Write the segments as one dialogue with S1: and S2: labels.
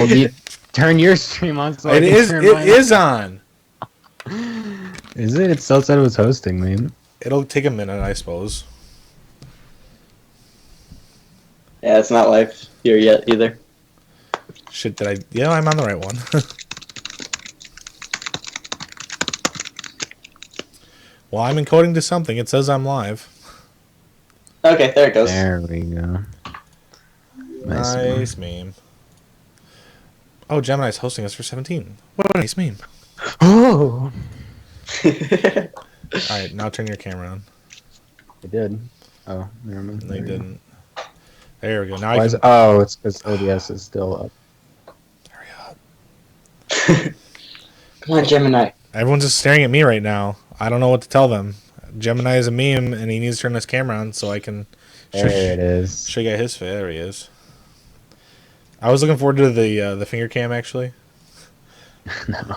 S1: Well, you turn your stream on so
S2: It is on.
S1: Is it? It still said it was hosting, man.
S2: It'll take a minute, I suppose.
S3: Yeah, it's not live here yet either.
S2: Shit, did I... Yeah, I'm on the right one. Well, I'm encoding to something. It says I'm live.
S3: Okay, there it goes.
S1: There we go.
S2: Nice meme. Oh, Gemini's hosting us for 17. What a nice meme.
S1: Oh!
S2: Alright, now turn your camera on.
S1: It did. Oh, never mind.
S2: No, you didn't. There we go. Now
S1: Why
S2: I
S1: is
S2: can...
S1: it? Oh, it's because OBS is still up.
S2: Hurry up.
S3: Come on, Gemini.
S2: Everyone's just staring at me right now. I don't know what to tell them. Gemini is a meme, and he needs to turn his camera on so I can
S1: There it is.
S2: show you his face. There he is. I was looking forward to the finger cam, actually.
S1: No.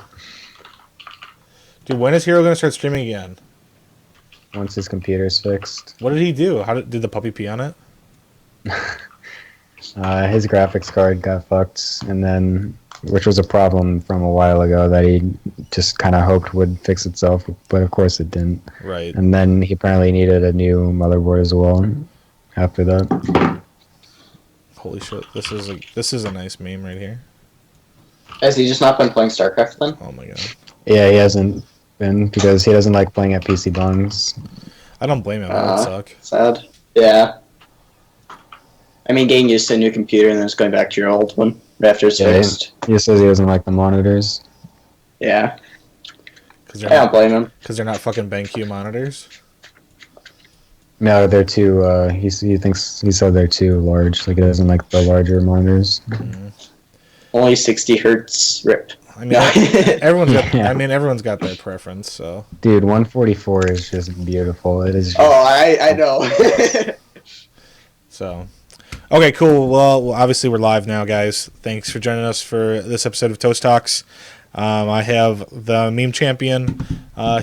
S2: Dude, when is Hero going to start streaming again?
S1: Once his computer's fixed.
S2: What did he do? How did the puppy pee on it?
S1: His graphics card got fucked, and then, which was a problem from a while ago that he just kind of hoped would fix itself, but of course it didn't.
S2: Right.
S1: And then he apparently needed a new motherboard as well after that.
S2: Holy shit! This is a nice meme right here.
S3: Has he just not been playing StarCraft then?
S2: Oh my god.
S1: Yeah, he hasn't been because he doesn't like playing at PC bongs.
S2: I don't blame him. That would suck.
S3: Sad. Yeah. I mean, getting used to a new computer and then just going back to your old one after it's fixed.
S1: He says he doesn't like the monitors.
S3: Yeah.
S2: I
S3: don't blame him.
S2: Because they're not fucking BenQ monitors.
S1: No, they're too. He said they're too large. Like he doesn't like the larger monitors.
S2: Mm-hmm.
S3: Only 60 hertz. Rip.
S2: I mean, everyone's got.
S1: Yeah.
S2: I mean, everyone's got their preference. So.
S1: Dude, 144 is just beautiful. It is. Just,
S3: Oh, I know.
S2: So. Okay, cool. Well, obviously we're live now, guys. Thanks for joining us for this episode of Toast Talks. I have the meme champion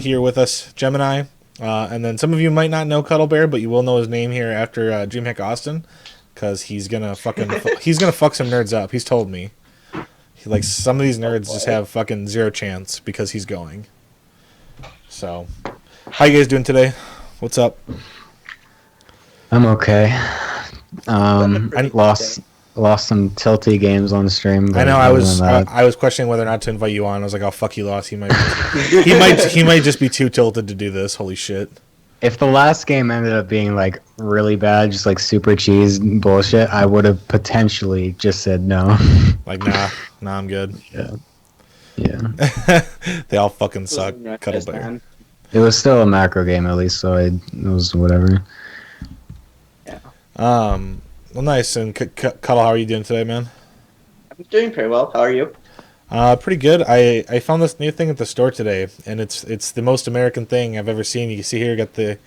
S2: here with us, Gemini. And then some of you might not know Cuddlebear, but you will know his name here after DreamHack Austin, because he's gonna fucking he's gonna fuck some nerds up. He's told me. Like some of these nerds just have fucking zero chance because he's going. So, how you guys doing today? What's up?
S1: I'm okay. I lost some tilty games on the stream.
S2: I know. I was questioning whether or not to invite you on. I was like, "Oh fuck, you lost. He might just be too tilted to do this." Holy shit!
S1: If the last game ended up being like really bad, just like super cheese bullshit, I would have potentially just said no.
S2: Like, nah, I'm good.
S1: Yeah.
S2: They all fucking suck. Cuddlebear.
S1: It was still a macro game at least, so it was whatever.
S2: Well, nice. And Cuddle, how are you doing today, man?
S3: I'm doing pretty well. How are you?
S2: Pretty good. I found this new thing at the store today, and it's the most American thing I've ever seen. You can see here, got the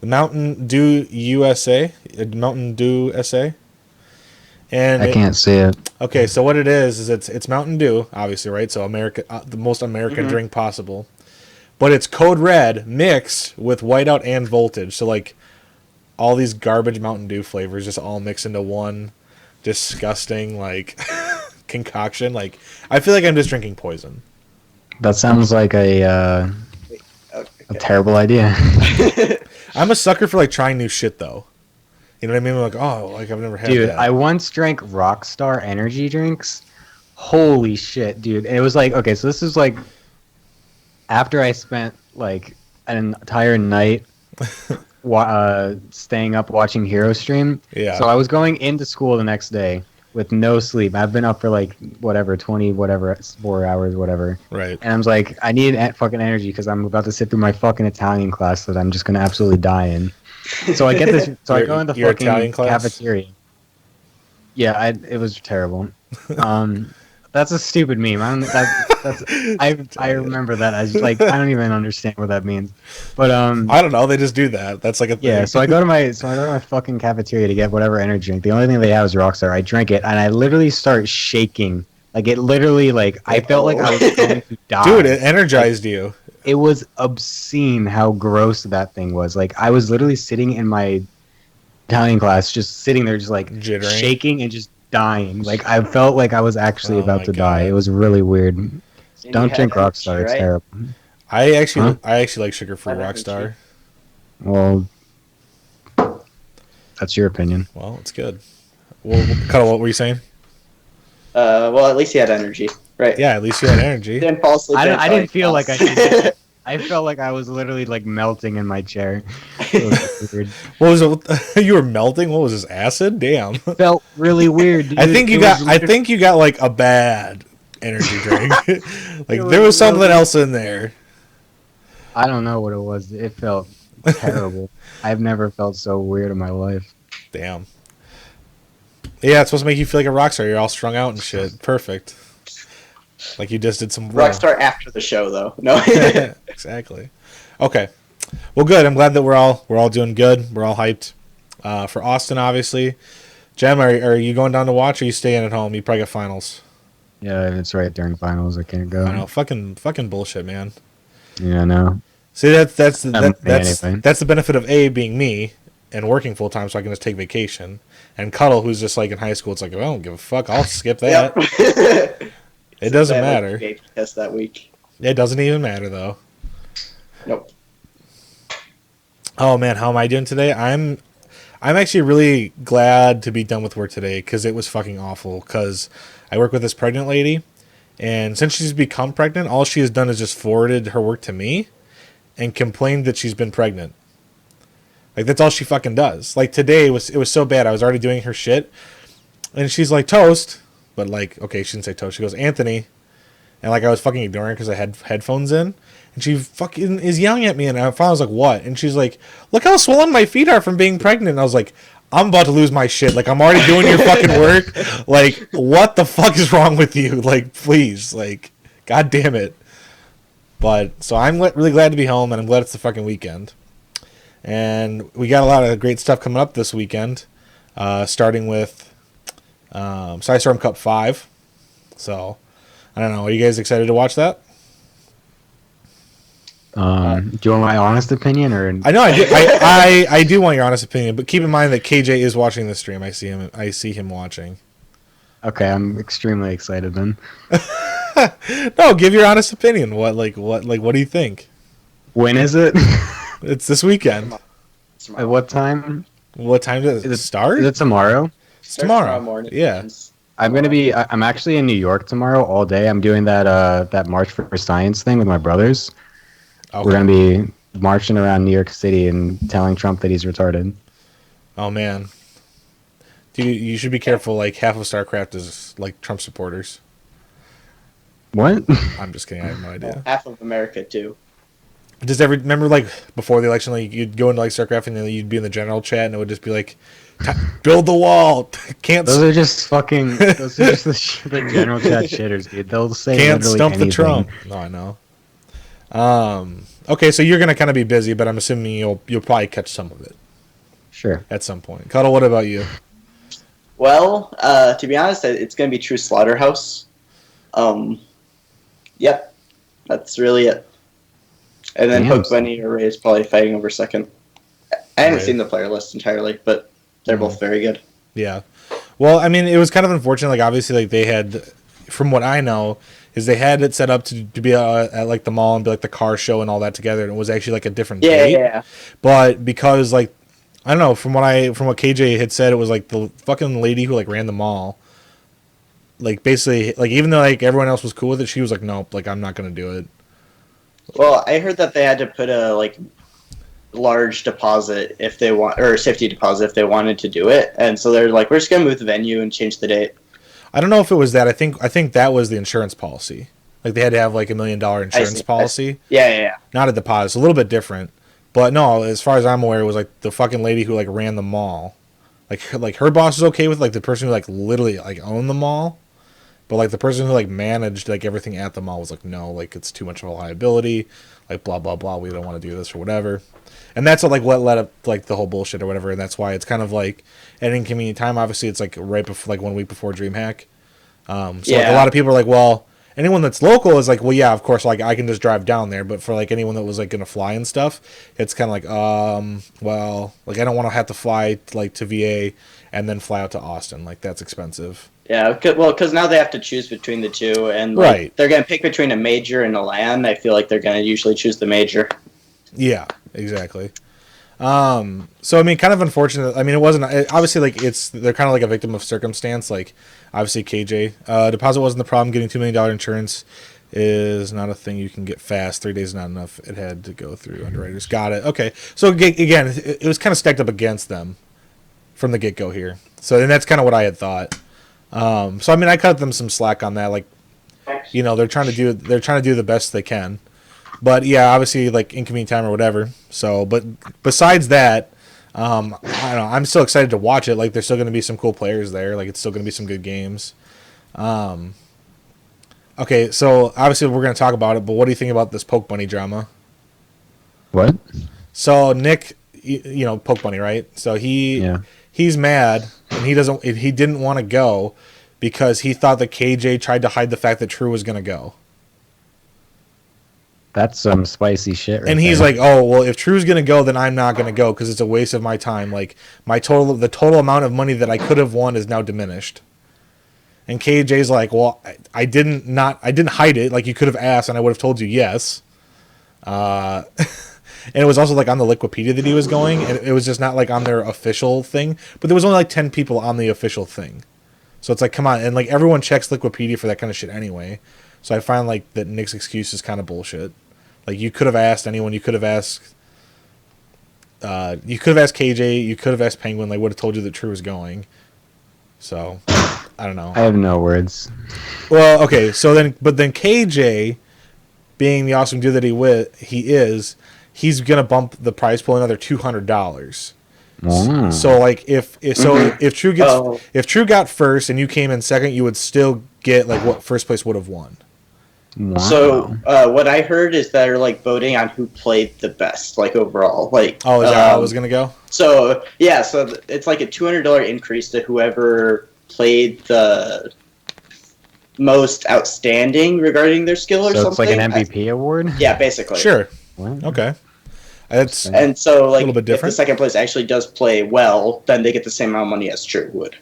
S2: Mountain Dew USA, Mountain Dew SA. And
S1: I can't see it.
S2: Okay, so what it is it's Mountain Dew, obviously, right? So America, the most American drink possible, but it's Code Red mixed with Whiteout and Voltage. So like all these garbage Mountain Dew flavors just all mixed into one disgusting like concoction. Like I feel like I'm just drinking poison.
S1: That sounds like a terrible idea.
S2: I'm a sucker for like trying new shit though. You know what I mean? I'm like, oh, like I've never had
S1: Dude,
S2: that.
S1: I once drank Rockstar energy drinks. Holy shit, dude. And it was like, okay, so this is like after I spent like an entire night staying up watching Hero stream.
S2: Yeah.
S1: So I was going into school the next day with no sleep. I've been up for like 4 hours, whatever.
S2: Right.
S1: And I was like, I need fucking energy because I'm about to sit through my fucking Italian class that I'm just gonna absolutely die in. So I get this. So I go in the fucking
S2: Italian class?
S1: cafeteria. Yeah, it was terrible. That's a stupid meme. I remember that as like I don't even understand what that means. But
S2: I don't know. They just do that. That's like a thing.
S1: yeah. So I go to my fucking cafeteria to get whatever energy drink. The only thing they have is Rockstar. I drink it and I literally start shaking. Like it literally like I felt like I was going to die.
S2: Dude, it energized you.
S1: It was obscene how gross that thing was. Like I was literally sitting in my Italian class, just sitting there, just like
S2: Jittering.
S1: shaking and just dying. Like I felt like I was actually
S2: Oh
S1: about
S2: my
S1: to die. It
S2: God.
S1: was really weird.
S3: And you
S1: Don't
S3: had
S1: drink
S3: energy,
S1: Rockstar. It's
S3: right?
S1: terrible. Huh?
S2: I actually like sugar-free
S3: Have energy.
S2: Rockstar.
S1: Well, that's your opinion.
S2: Well, it's good. Well, Cuddle, what were you saying?
S3: Well, at least you had energy, right?
S2: Yeah, at least you had energy.
S3: Didn't fall asleep.
S1: I didn't feel like I should.
S3: class.
S1: I felt like I was literally like melting in my chair. It was weird.
S2: What was it? You were melting. What was this? Acid? Damn.
S1: Felt really weird, dude.
S2: I think you
S1: It
S2: got.
S1: was
S2: I think you got like a bad energy drink. Like
S1: It
S2: there
S1: was
S2: was something
S1: really-
S2: else in there.
S1: I don't know what it was. It felt terrible. I've never felt so weird in my life.
S2: Damn. Yeah, it's supposed to make you feel like a rock star. You're all strung out and shit. Perfect. Like you just did some
S3: Rockstar after the show, though. No.
S2: Exactly. Okay. Well, good. I'm glad that we're all doing good. We're all hyped for Austin, obviously. Jem, are you going down to watch, or are you staying at home? You probably got finals.
S1: Yeah, it's right during finals. I can't go.
S2: I know. Fucking bullshit, man.
S1: Yeah, no.
S2: See, that's
S1: Anyway.
S2: the benefit of being me and working full time, so I can just take vacation. And Cuddle, who's just like in high school, it's like, I don't give a fuck. I'll skip that.
S3: Yep.
S2: It doesn't
S3: I had,
S2: matter.
S3: like, AP test that week.
S2: It doesn't even matter though.
S3: Nope.
S2: Oh man, how am I doing today? I'm actually really glad to be done with work today because it was fucking awful. Because I work with this pregnant lady, and since she's become pregnant, all she has done is just forwarded her work to me and complained that she's been pregnant. Like that's all she fucking does. Like today it was so bad. I was already doing her shit, and she's like Toast, but like okay, she didn't say Toast. She goes Anthony, and like I was fucking ignoring because I had headphones in. And she fucking is yelling at me, and I finally was like, "What?" And she's like, "Look how swollen my feet are from being pregnant." And I was like, "I'm about to lose my shit. Like, I'm already doing your fucking work. Like, what the fuck is wrong with you? Like, please, like, god damn it." But so I'm really glad to be home, and I'm glad it's the fucking weekend. And we got a lot of great stuff coming up this weekend, starting with Storm Cup 5. So I don't know. Are you guys excited to watch that?
S1: Do you want my honest opinion or?
S2: I know I do. I do want your honest opinion, but keep in mind that KJ is watching the stream. I see him watching.
S1: Okay, I'm extremely excited then.
S2: No, give your honest opinion. What do you think?
S1: When is it?
S2: It's this weekend.
S1: At what time?
S2: What time does it start?
S1: Is it tomorrow?
S2: It's tomorrow.
S3: morning.
S2: Yeah.
S1: I'm actually in New York tomorrow all day. I'm doing that March for Science thing with my brothers.
S2: Okay.
S1: We're gonna be marching around New York City and telling Trump that he's retarded.
S2: Oh man, dude, you should be careful. Like half of StarCraft is like Trump supporters.
S1: What?
S2: I'm just kidding. I have no idea.
S3: Half of America too.
S2: Remember like before the election, like you'd go into like StarCraft and then you'd be in the general chat and it would just be like, build the wall. Can't
S1: Those are just fucking. Those are just the general chat shitters, dude. They'll say
S2: can't
S1: literally
S2: stump
S1: anything.
S2: the Trump. No, I know. Okay, so you're gonna kind of be busy, but I'm assuming you'll probably catch some of it
S1: Sure.
S2: at some point. Cuddle, what about you?
S3: Well, to be honest, it's going to be True Slaughterhouse. Yep, that's really it. And then
S1: Damn.
S3: Hook, Bunny, or Ray is probably fighting over second. I haven't
S2: Right.
S3: seen the player list entirely, but they're both very good.
S2: Yeah. Well, I mean, it was kind of unfortunate. Like, obviously, like they had, from what I know, is they had it set up to be at like the mall and be like the car show and all that together, and it was actually like a different date.
S3: Yeah.
S2: But because like I don't know, from what KJ had said, it was like the fucking lady who like ran the mall. Like basically, like even though like everyone else was cool with it, she was like, nope, like I'm not gonna do it.
S3: Well, I heard that they had to put a large deposit if they want, or safety deposit if they wanted to do it, and so they're like, we're just gonna move the venue and change the date.
S2: I don't know if it was that. I think that was the insurance policy. Like they had to have like $1 million insurance policy.
S3: Yeah.
S2: Not a deposit. It's a little bit different. But no, as far as I'm aware, it was like the fucking lady who like ran the mall. Like her boss was okay with like the person who like literally like owned the mall. But like the person who like managed like everything at the mall was like, no, like it's too much of a liability, like blah blah blah. We don't want to do this or whatever. And that's what led up like the whole bullshit or whatever. And that's why it's kind of like at an inconvenient time. Obviously, it's like right before, like 1 week before DreamHack. So like, a lot of people are like, well, Anyone that's local is like, well, yeah, of course, like I can just drive down there. But for like anyone that was like gonna fly and stuff, it's kind of like, well, like I don't want to have to fly like to VA and then fly out to Austin. Like that's expensive.
S3: Yeah, because now they have to choose between the two, and like,
S2: Right.
S3: they're going to pick between a major and a LAN. I feel like they're going to usually choose the major.
S2: Yeah, exactly. So I mean, kind of unfortunate. I mean, it wasn't obviously like they're kind of like a victim of circumstance. Like obviously KJ deposit wasn't the problem. Getting $2 million insurance is not a thing you can get fast. 3 days is not enough. It had to go through underwriters. Got it. Okay. So again, it was kind of stacked up against them from the get go here. So and that's kind of what I had thought. So I mean, I cut them some slack on that. Like, you know, they're trying to do the best they can. But yeah, obviously like inconvenient time or whatever. So, but besides that, I don't know. I'm still excited to watch it. Like, there's still going to be some cool players there. Like, it's still going to be some good games. Okay, so obviously we're going to talk about it. But what do you think about this Poke Bunny drama?
S1: What?
S2: So Nick, you know, Poke Bunny, right? So he's mad and he didn't want to go because he thought that KJ tried to hide the fact that True was going to go.
S1: That's some spicy shit right
S2: And he's
S1: there.
S2: like, oh, well, if True's going to go, then I'm not going to go because it's a waste of my time. Like, the total amount of money that I could have won is now diminished. And KJ's like, well, I didn't hide it. Like, you could have asked and I would have told you yes. And it was also like on the Liquipedia that he was going, and it was just not like on their official thing. But there was only like 10 people on the official thing. So it's like, come on. And like everyone checks Liquipedia for that kind of shit anyway. So I find like that Nick's excuse is kind of bullshit. Like, you could have asked anyone. You could have asked KJ. You could have asked Penguin. They would have told you that True was going. So, I don't know.
S1: I have no words.
S2: Well, okay. So then KJ, being the awesome dude that he is, he's gonna bump the prize pool another $200.
S1: Wow.
S2: So like if True got first and you came in second, you would still get like what first place would have won.
S1: Wow.
S3: So what I heard is they're like voting on who played the best, like overall. Like,
S2: Oh, is that how it was gonna go?
S3: So yeah, it's like a $200 increase to whoever played the most outstanding regarding their skill or
S1: So
S3: something.
S1: it's like an MVP award?
S3: Yeah, basically.
S2: Sure.
S1: Wow.
S2: Okay. It's
S3: And so, like,
S2: little bit
S3: if the
S2: different.
S3: second place actually does play well, then they get the same amount of money as True would.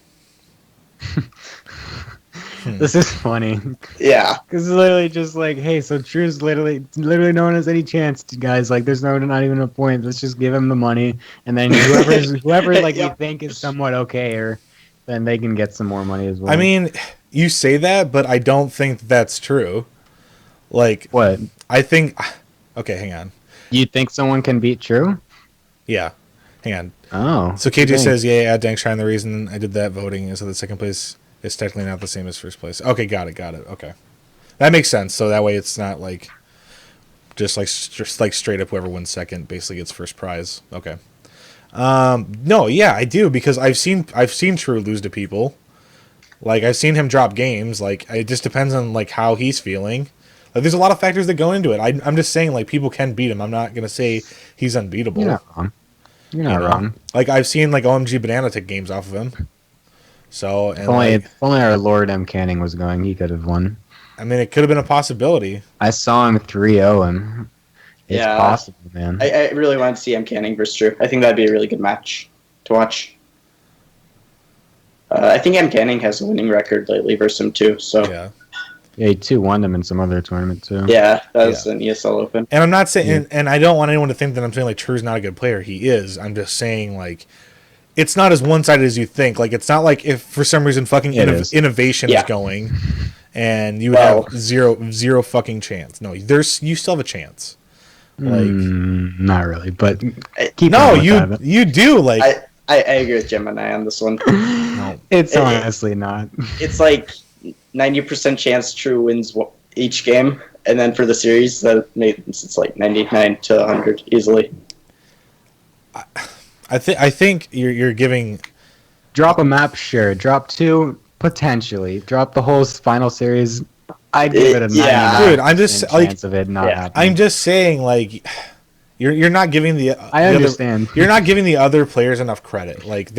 S1: This is funny.
S3: Yeah.
S1: Because it's literally just like, hey, so True's literally no one has any chance, guys. Like, there's not even a point. Let's just give him the money, and then whoever like
S3: Yeah.
S1: we think is somewhat okay, or then they can get some more money as well.
S2: I mean, you say that, but I don't think that's true. Like,
S1: what?
S2: I think. Okay, hang on.
S1: You think someone can beat True?
S2: Yeah, hang on.
S1: Oh.
S2: So KJ
S1: thanks.
S2: says, yeah, Dank Shine. The reason I did that voting is that the second place is technically not the same as first place. Okay, got it. Okay, that makes sense. So that way, it's not like just like straight up whoever wins second basically gets first prize. Okay. No, yeah, I do because I've seen True lose to people. Like, I've seen him drop games. Like, it just depends on like how he's feeling. Like, there's a lot of factors that go into it. I'm just saying, like, people can beat him. I'm not gonna say he's unbeatable.
S1: You're not wrong. You're not wrong.
S2: Like, I've seen like OMG Banana take games off of him. So, and
S1: If only our Lord M. Canning was going, he could have won.
S2: I mean, it could have been a possibility.
S1: I saw him 3-0, and it's
S3: Yeah.
S1: possible, man.
S3: I really want to see M. Canning versus True. I think that'd be a really good match to watch. I think M. Canning has a winning record lately versus him too. So
S2: Yeah.
S1: Yeah, he 2-1 them in some other tournament, too.
S3: yeah, that was an ESL Open.
S2: And I'm not saying, and I don't want anyone to think that I'm saying like True's not a good player. He is. I'm just saying like, it's not as one-sided as you think. Like, it's not like if for some reason fucking
S1: It is.
S2: innovation
S3: Yeah.
S2: is going, and you
S3: Well-
S2: have zero fucking chance. No, you still have a chance. Like,
S1: Not really, but
S3: I-
S1: keep
S2: no,
S1: going with that.
S2: you do like.
S3: I agree with Gemini on this one.
S2: No.
S1: It's
S3: It-
S1: honestly not.
S3: It's like 90% chance True wins each game, and then for the series, it's like 99 to 100 easily.
S2: I think you're giving.
S1: Drop a map, sure. Drop 2, potentially. Drop the whole final series. I'd give it a 99%
S3: Yeah.
S2: Dude, I'm just, like-
S1: chance of it not
S3: Yeah.
S1: happening.
S2: I'm just saying like. You're not giving the.
S1: I
S2: the other-
S1: understand.
S2: you're not giving the other players enough credit. Like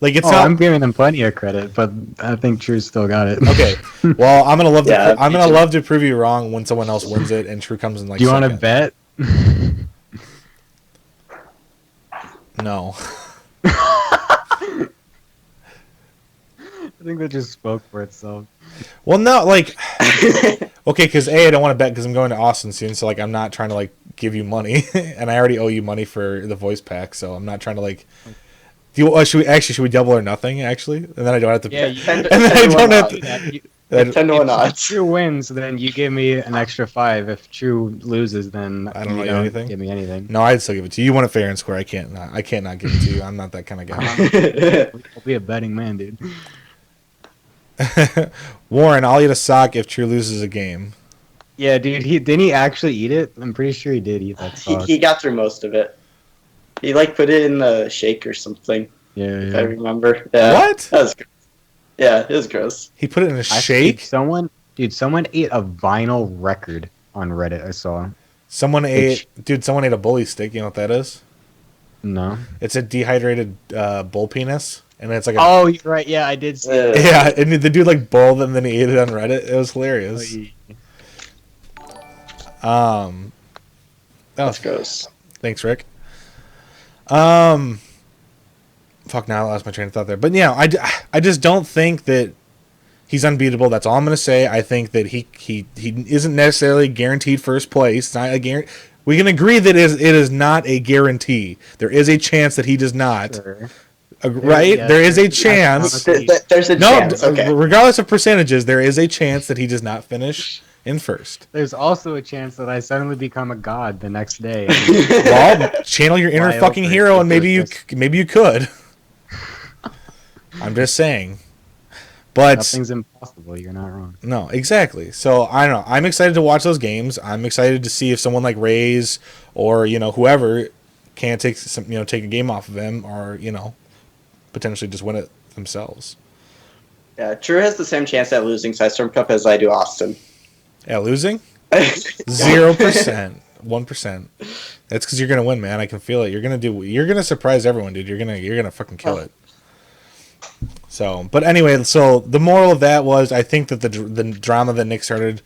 S2: Like it's
S1: Oh,
S2: not
S1: I'm giving them plenty of credit, but I think True's still got it.
S2: okay. Well, I'm gonna love to.
S3: Yeah,
S2: I'm
S3: me
S2: gonna
S3: too.
S2: love to prove you wrong when someone else wins it and True comes in like.
S1: Do you want to
S2: second.
S1: bet?
S2: No.
S1: I think that just spoke for itself.
S2: Well, no, like okay, because I don't want to bet because I'm going to Austin soon, so like I'm not trying to like give you money, and I already owe you money for the voice pack, so I'm not trying to like. Do you, should we double or nothing actually, and then I don't have to.
S1: Yeah,
S3: Ten
S2: and then I
S3: to
S2: don't
S3: one
S2: have
S3: odds.
S2: to.
S1: Yeah, you,
S2: I-
S3: 10 to 1
S1: if
S3: odds.
S1: True wins, then you give me an extra 5. If True loses, then
S2: I don't
S1: you
S2: owe you
S1: don't
S2: anything?
S1: give me anything.
S2: No, I'd still give it to you. You want it fair and square. I can't not. I can't not give it to you. I'm not that kind of guy.
S1: I'll be a betting man, dude.
S2: Warren, I'll eat a sock if True loses a game.
S1: Yeah, dude. Didn't he actually eat it? I'm pretty sure he did eat that sock.
S3: he got through most of it. He like put it in the shake or something,
S1: Yeah,
S3: if
S1: yeah.
S3: I remember. Yeah,
S2: What?
S3: That was gross. Yeah, it was gross.
S2: He put it in a
S1: Dude,
S2: shake.
S1: someone ate a vinyl record on Reddit. I saw.
S2: Someone ate a bully stick. You know what that is?
S1: No.
S2: It's a dehydrated bull penis, and it's like a
S1: Oh, you're right. Yeah, I did see. That.
S2: yeah. And the dude like boiled it and then he ate it on Reddit. It was hilarious. Oh,
S3: That's gross.
S2: thanks, Rick. Fuck, now I lost my train of thought there. But yeah, I just don't think that he's unbeatable. That's all I'm gonna say. I think that he isn't necessarily guaranteed first place. It's not a guarantee. We can agree that it is not a guarantee. There is a chance that he does not.
S1: Sure.
S2: Right?
S1: Yeah,
S2: there is a
S1: there's-
S2: chance.
S3: There's a
S2: No,
S3: chance. Okay.
S2: regardless of percentages, there is a chance that he does not finish in first.
S1: There's also a chance that I suddenly become a god the next day.
S2: Well, channel your inner
S1: Fly
S2: fucking
S1: over
S2: hero,
S1: it
S2: and maybe you
S1: with
S2: could. I'm just saying. But
S1: Nothing's impossible. You're not wrong.
S2: no, exactly. So I don't know. I'm excited to watch those games. I'm excited to see if someone like Rays or whoever can take take a game off of him, or potentially just win it themselves.
S3: Yeah, True has the same chance at losing Sidestorm Cup as I do Austin.
S2: Yeah, losing 0%, 1%. That's because you're gonna win, man. I can feel it. You're gonna surprise everyone, dude. You're gonna fucking kill it. So, but anyway, so the moral of that was, I think that the drama that Nick started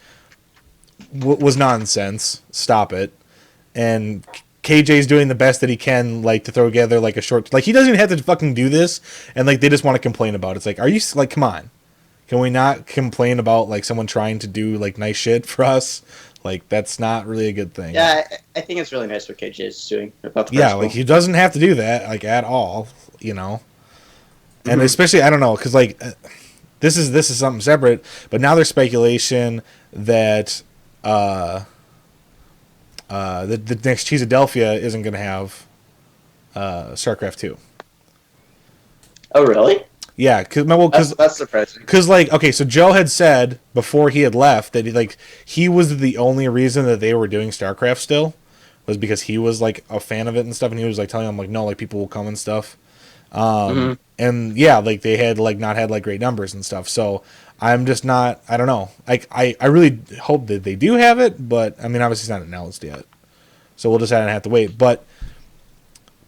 S2: was nonsense. Stop it. And KJ's doing the best that he can, like, to throw together like a short, like, he doesn't even have to fucking do this, and like they just want to complain about it. It's like, are you like, come on, can we not complain about like someone trying to do like nice shit for us? Like, that's not really a good thing.
S3: Yeah, I think it's really nice what KJ is doing about the
S2: Yeah,
S3: principal.
S2: like he doesn't have to do that, like, at all, And especially, I don't know, because like this is something separate. But now there's speculation that the next Cheesadelphia isn't going to have StarCraft 2.
S3: Oh, really?
S2: Yeah, because
S3: That's surprising.
S2: like, okay, so Joe had said before he had left that he was the only reason that they were doing StarCraft still was because he was like a fan of it and stuff, and he was like telling them like, no, like, people will come and stuff. And yeah, like they had like not had like great numbers and stuff. So I'm just not, I don't know. I really hope that they do have it, but I mean, obviously it's not announced yet. So we'll just have to wait. But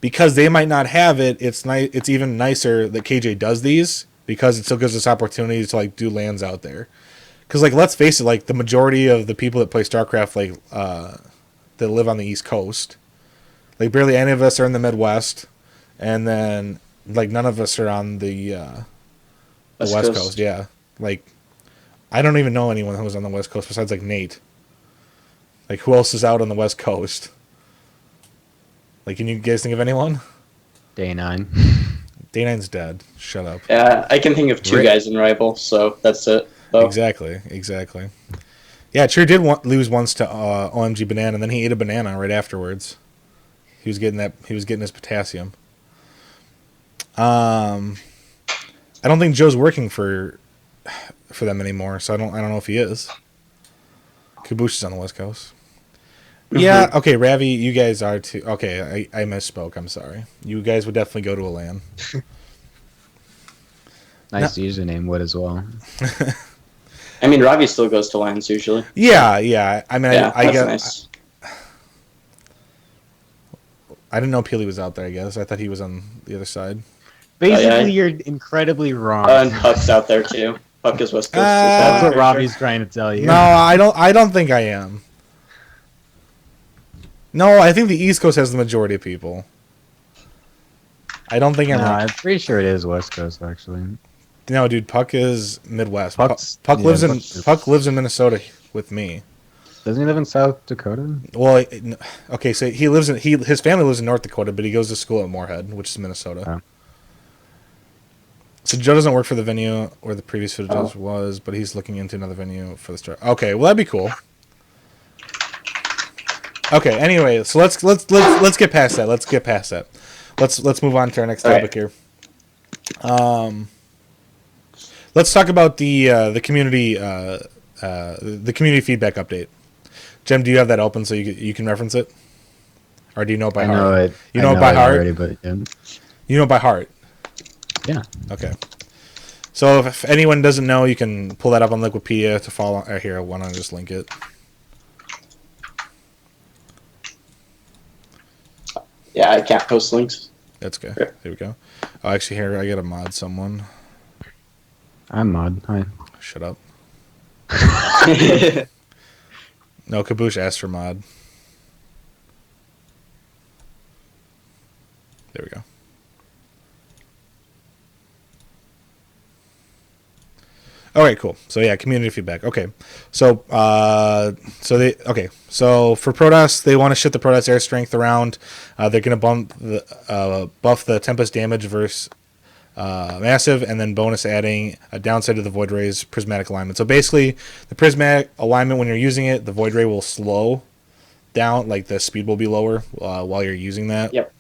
S2: because they might not have it, it's even nicer that KJ does these, because it still gives us opportunities to like do lands out there. Because like, let's face it, like the majority of the people that play StarCraft, like that live on the East Coast, like barely any of us are in the Midwest, and then like none of us are on the West Coast. Yeah, like I don't even know anyone who's on the West Coast besides like Nate. Like, who else is out on the West Coast? Like, can you guys think of anyone?
S1: Day 9.
S2: Day 9's dead. Shut up.
S3: Yeah, I can think of two guys in Rival, so that's it. Though.
S2: Exactly. Yeah, True did lose once to OMG Banana, and then he ate a banana right afterwards. He was getting his potassium. I don't think Joe's working for them anymore, so I don't know if he is. Caboose is on the West Coast. Yeah, okay, Ravi, you guys are too. Okay, I misspoke. I'm sorry. You guys would definitely go to a LAN.
S1: Nice username would as well.
S3: I mean, Ravi still goes to lands usually.
S2: Yeah. I mean,
S3: Yeah,
S2: I
S3: that's
S2: guess
S3: nice.
S2: I didn't know Peely was out there. I guess I thought he was on the other side.
S1: Basically, you're incredibly wrong.
S3: And Puck's out there too. Puck is West Coast.
S1: That's what
S3: for
S1: Robbie's
S3: sure.
S1: trying to tell you.
S2: No, I don't think I am. No, I think the East Coast has the majority of people. I don't think I'm
S1: No,
S2: wrong.
S1: I'm pretty sure it is West Coast actually.
S2: No, dude, Puck is Midwest.
S1: Puck's-
S2: Puck
S1: yeah,
S2: lives in
S1: Puck's-
S2: Puck lives in Minnesota with me.
S1: Doesn't he live in South Dakota?
S2: Well, okay, so his family lives in North Dakota, but he goes to school at Moorhead, which is Minnesota.
S1: Oh.
S2: So Joe doesn't work for the venue where the previous footage was, but he's looking into another venue for the start. Okay, well that'd be cool. Okay, anyway, so let's get past that. Let's move on to our next topic here. Let's talk about the community feedback update. Jim, do you have that open so you can reference it, or do you know it by heart?
S1: I know it.
S2: You know
S1: I
S2: it by heart
S1: already, but yeah.
S2: You know it by heart.
S1: Yeah.
S2: Okay. So if anyone doesn't know, you can pull that up on Wikipedia to follow. Here, why don't I just link it?
S3: Yeah, I can't post links.
S2: That's good. There we go. Oh, actually, here I gotta mod someone.
S1: I'm Mod. Hi.
S2: Shut up. No, Kaboosh asked for mod. There we go. All right, cool. So yeah, community feedback. Okay, so for Protoss, they want to shift the Protoss air strength around. They're gonna buff the Tempest damage versus massive, and then bonus adding a downside to the Void Ray's prismatic alignment. So basically, the prismatic alignment when you're using it, the Void Ray will slow down, like the speed will be lower while you're using that.
S3: Yep.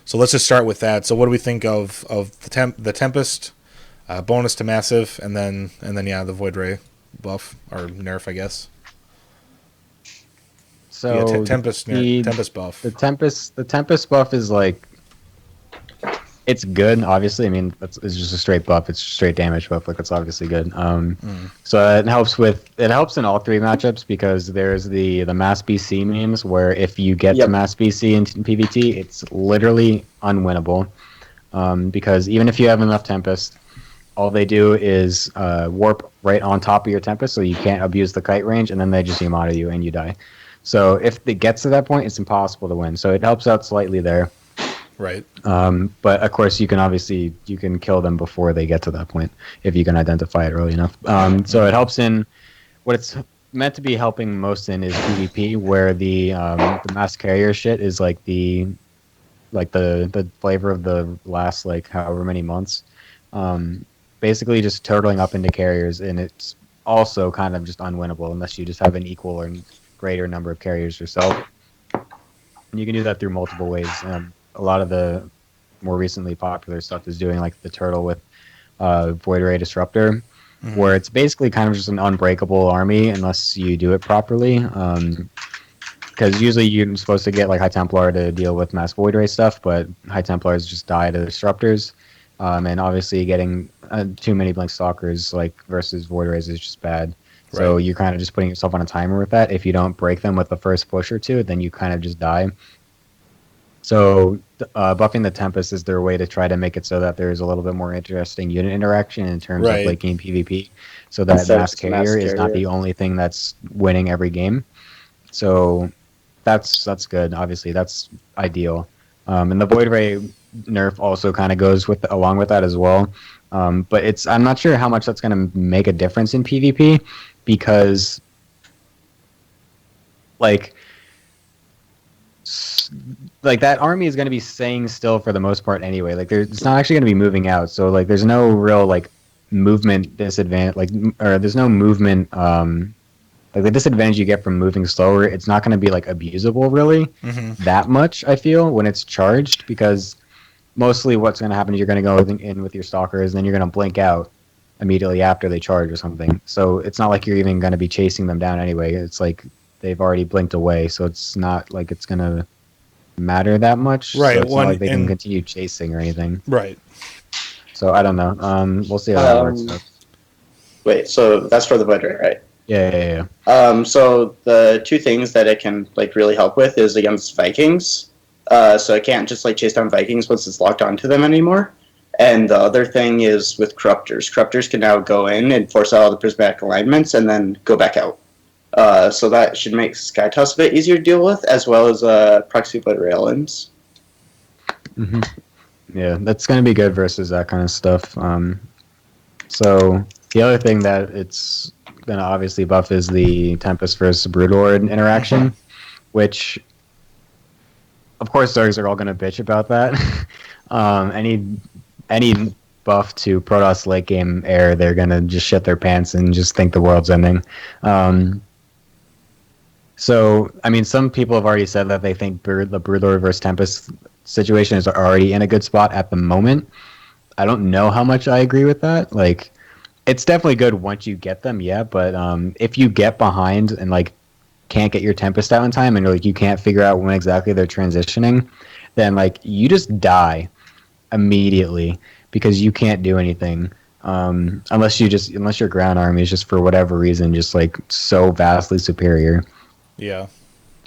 S2: So let's just start with that. So what do we think of the Tempest? Bonus to massive, and then yeah, the Void Ray buff or nerf, I guess.
S1: So
S2: yeah, Tempest buff.
S1: The Tempest buff is like, it's good. Obviously, I mean it's just a straight buff. It's straight damage buff. Like it's obviously good. So it helps in all three matchups because there's the mass BC memes where if you get to mass BC in PvT, it's literally unwinnable. Because even if you have enough Tempest, all they do is warp right on top of your Tempest, so you can't abuse the kite range, and then they just Yamato you and you die. So if it gets to that point, it's impossible to win. So it helps out slightly there.
S2: Right.
S1: But of course, you can kill them before they get to that point if you can identify it early enough. So it helps in what it's meant to be helping most in is PvP, where the mass carrier shit is like the flavor of the last like however many months. Basically just turtling up into carriers, and it's also kind of just unwinnable unless you just have an equal or greater number of carriers yourself. And you can do that through multiple ways. A lot of the more recently popular stuff is doing like the turtle with Void Ray Disruptor, where it's basically kind of just an unbreakable army unless you do it properly. Because usually you're supposed to get like High Templar to deal with mass Void Ray stuff, but High Templars just die to Disruptors. And obviously getting too many Blink Stalkers like versus Void Rays is just bad. Right. So you're kind of just putting yourself on a timer with that. If you don't break them with the first push or two, then you kind of just die. So buffing the Tempest is their way to try to make it so that there's a little bit more interesting unit interaction in terms of late game PvP. So that mass carrier is not the only thing that's winning every game. So that's good. Obviously, that's ideal. And the Void Ray nerf also kind of goes along with that as well. But I'm not sure how much that's going to make a difference in PvP because like that army is going to be staying still for the most part anyway. Like it's not actually going to be moving out. So like there's no real like movement disadvantage, or there's no movement like the disadvantage you get from moving slower. It's not going to be like abusable really that much, I feel, when it's charged, because mostly what's going to happen is you're going to go in with your stalkers, and then you're going to blink out immediately after they charge or something. So it's not like you're even going to be chasing them down anyway. It's like they've already blinked away, so it's not like it's going to matter that much.
S2: Right.
S1: So it's not like they can continue chasing or anything.
S2: Right.
S1: So I don't know. We'll see how that works.
S3: Wait, so that's for the Void Ray, right?
S1: Yeah.
S3: So the two things that it can like really help with is against Vikings. so it can't just like chase down Vikings once it's locked onto them anymore. And the other thing is with Corruptors. Corruptors can now go in and force out all the prismatic alignments and then go back out. So that should make Skytoss a bit easier to deal with, as well as proxy obliterations.
S1: Mm-hmm. Yeah, that's going to be good versus that kind of stuff. So the other thing that it's going to obviously buff is the Tempest versus Broodlord interaction, which, of course, Zergs are all going to bitch about that. Any buff to Protoss late game air, they're going to just shit their pants and just think the world's ending. So, I mean, some people have already said that they think the Broodlord versus Tempest situation is already in a good spot at the moment. I don't know how much I agree with that. Like, it's definitely good once you get them, yeah, but if you get behind and, like, can't get your Tempest out in time and, like, you can't figure out when exactly they're transitioning, then, like, you just die immediately because you can't do anything. Unless your ground army is just for whatever reason just, like, so vastly superior.
S2: Yeah.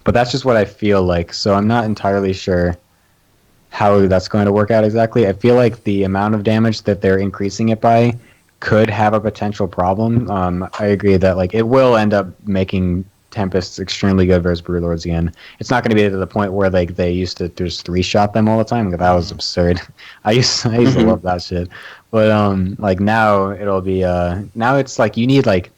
S1: But that's just what I feel like, so I'm not entirely sure how that's going to work out exactly. I feel like the amount of damage that they're increasing it by could have a potential problem. I agree that like it will end up making Tempests extremely good versus Broodlords again. It's not going to be to the point where like they used to just 3-shot them all the time. That was absurd. I used to love that shit. But like now it'll be now it's like you need like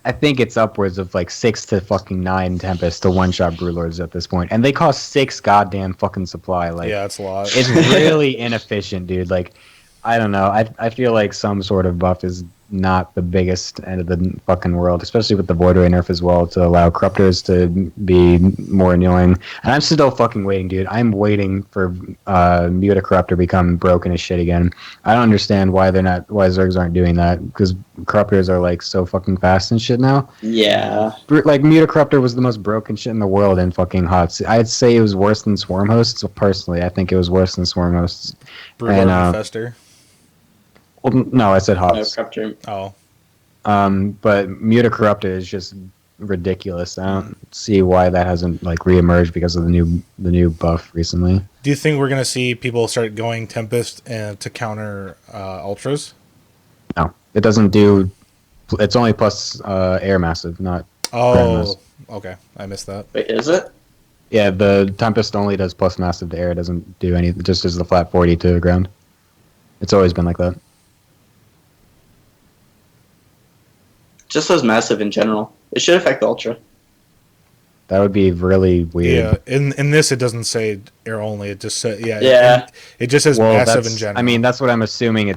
S1: I think it's upwards of like 6 to fucking 9 Tempests to one-shot Broodlords at this point, and they cost 6 goddamn fucking supply. Like,
S2: yeah, it's a lot.
S1: It's really inefficient, dude. Like, I don't know. I feel like some sort of buff is not the biggest end of the fucking world, especially with the Void Ray nerf as well, to allow Corruptors to be more annoying. And I'm still fucking waiting, dude. I'm waiting for Muta Corruptor become broken as shit again. I don't understand why Zergs aren't doing that, because Corruptors are like so fucking fast and shit now.
S3: Yeah.
S1: Like Muta Corruptor was the most broken shit in the world in fucking HOTS. I'd say it was worse than Swarm Hosts. Personally, I think it was worse than Swarm Hosts.
S2: Broodlord Infester.
S1: Well, no, I said HOTS.
S2: Oh.
S1: But Muta Corruptor is just ridiculous. I don't see why that hasn't like reemerged because of the new buff recently.
S2: Do you think we're gonna see people start going Tempest to counter Ultras?
S1: No, it doesn't do. It's only plus air massive, not.
S2: Oh, okay. I missed that.
S3: Wait, is it?
S1: Yeah, the Tempest only does plus massive to air. It doesn't do anything. Just as the flat 40 to the ground. It's always been like that.
S3: Just as massive in general. It should affect the Ultra.
S1: That would be really weird.
S2: Yeah, in this it doesn't say air only. It just says
S3: Yeah.
S2: It just says massive in general.
S1: I mean, that's what I'm assuming.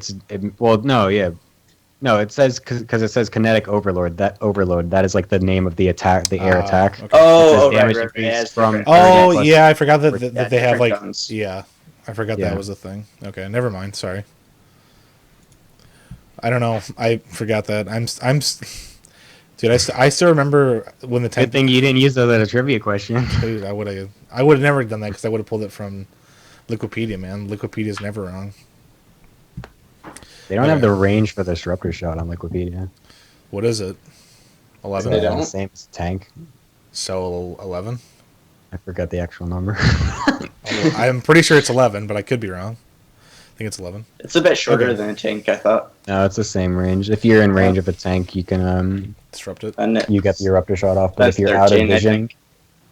S1: No, it says because it says kinetic overload. That is like the name of the attack, the air attack.
S2: Okay.
S3: Oh,
S1: damage
S3: right.
S1: increase from.
S2: Oh yeah, I forgot that they have like
S3: guns.
S2: yeah, I forgot that was a thing. Okay, never mind. Sorry. I don't know. I forgot that. Dude, I still remember when the
S1: Good thing you didn't use that as a trivia question.
S2: Dude, I would have never done that because I would have pulled it from Liquipedia, man. Liquipedia's never wrong.
S1: They don't have the range for the disruptor shot on Liquipedia.
S2: What is it? 11?
S3: They don't?
S1: The same as tank.
S2: So 11?
S1: I forgot the actual number.
S2: I'm pretty sure it's 11, but I could be wrong. I think it's 11.
S3: It's a bit shorter than a tank, I thought.
S1: No, it's the same range. If you're in range of a tank, you can
S2: Disrupt it.
S3: And
S1: you get the eruptor shot off. But if you're
S3: 13,
S1: out of vision,
S3: I think.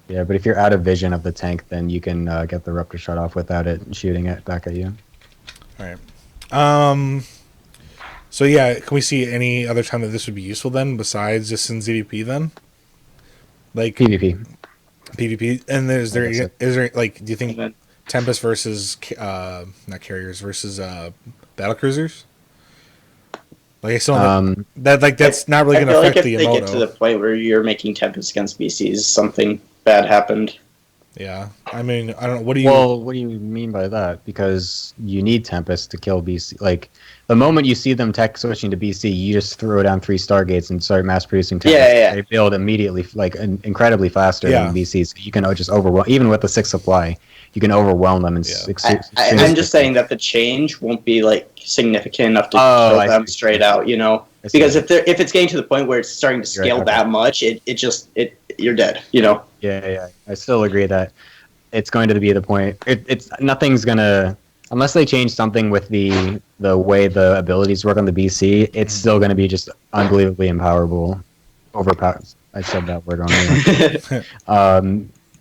S1: yeah. But if you're out of vision of the tank, then you can get the eruptor shot off without it shooting it back at you.
S2: All right. So yeah, can we see any other time that this would be useful then, besides just in ZVP then? Like
S1: PvP.
S2: PvP, and is there like, do you think
S3: Then-
S2: Tempest versus not carriers versus battle cruisers? Like I still that's not really going to affect
S3: like
S2: the
S3: if they get
S2: Emoto.
S3: to the point where you're making Tempest against BCs, something bad happened.
S2: Yeah, I mean, I don't know. What do you
S1: mean by that? Because you need Tempest to kill BC. Like, the moment you see them tech switching to BC, you just throw down 3 Stargates and start mass producing Tempest.
S3: Yeah.
S1: They build immediately, like, incredibly faster than BCs. You can just overwhelm, even with the 6 supply, you can overwhelm them.
S3: I'm just saying that the change won't be, like, significant enough to kill them straight out, you know? Because if it's getting to the point where it's starting to scale that much, you're dead, you know?
S1: Yeah. I still agree that it's going to be the point. It's nothing's gonna unless they change something with the way the abilities work on the BC. It's still going to be just unbelievably empowerable, overpowered. I said that word wrong.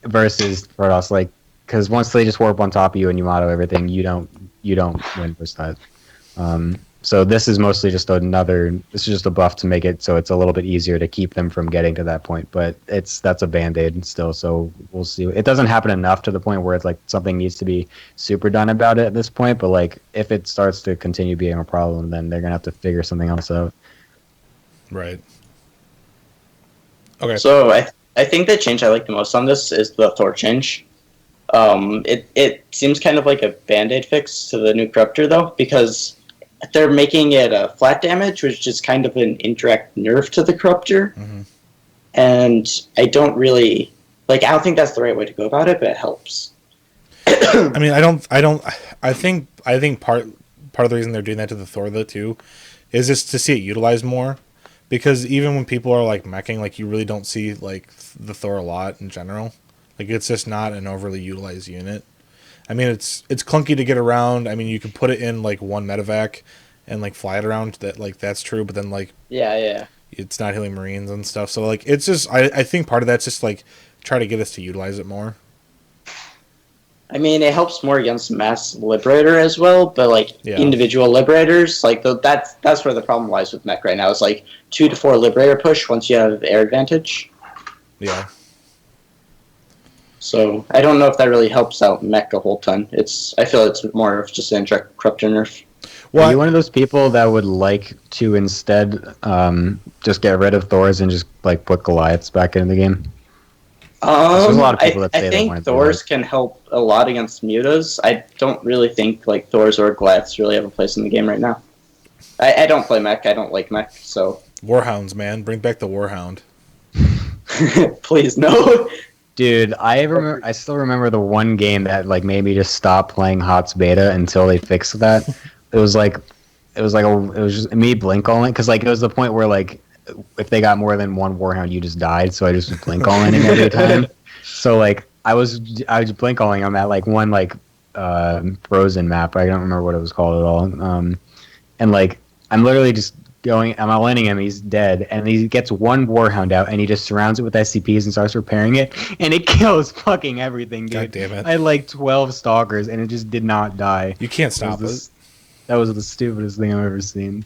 S1: Versus Protoss, like because once they just warp on top of you and you auto everything, you don't win versus that. So this is mostly just this is just a buff to make it so it's a little bit easier to keep them from getting to that point. But that's a band-aid still, so we'll see. It doesn't happen enough to the point where it's like something needs to be super done about it at this point. But like if it starts to continue being a problem, then they're gonna have to figure something else out.
S2: Right. Okay.
S3: So I think the change I like the most on this is the Thor change. It seems kind of like a band-aid fix to the new Corruptor though, because they're making it a flat damage, which is kind of an indirect nerf to the Corruptor.
S2: Mm-hmm.
S3: And I don't really I don't think that's the right way to go about it, but it helps.
S2: I mean, I think part of the reason they're doing that to the Thor though too is just to see it utilized more, because even when people are like meching, like you really don't see like the Thor a lot in general. Like it's just not an overly utilized unit. I mean, it's clunky to get around. I mean, you can put it in like one medevac and like fly it around. That's true, but then like
S3: yeah,
S2: it's not healing Marines and stuff. So like it's just I think part of that's just like try to get us to utilize it more.
S3: I mean, it helps more against mass liberator as well, but like individual liberators, like that's where the problem lies with mech right now. It's like 2 to 4 liberator push once you have air advantage.
S2: Yeah.
S3: So I don't know if that really helps out mech a whole ton. I feel it's more of just an indirect Corruptor nerf.
S1: Well, are you one of those people that would like to instead just get rid of Thors and just like put Goliaths back into the game? There's a lot of people that say
S3: I think Thors can help a lot against mutas. I don't really think like Thors or Goliaths really have a place in the game right now. I don't play mech. I don't like mech. So
S2: Warhounds, man, bring back the Warhound.
S3: Please no.
S1: Dude, I still remember the one game that like made me just stop playing HOTS beta until they fixed that. It was just me blink all in because like it was the point where like if they got more than one Warhound, you just died. So I just was blink all in every time. So like I was blink alling. I'm at like one like frozen map. I don't remember what it was called at all. And like I'm literally just I'm all-inning him, he's dead, and he gets one Warhound out, and he just surrounds it with SCPs and starts repairing it, and it kills fucking everything, dude.
S2: God damn it.
S1: I had like 12 Stalkers, and it just did not die.
S2: You can't stop it.
S1: That was the stupidest thing I've ever seen.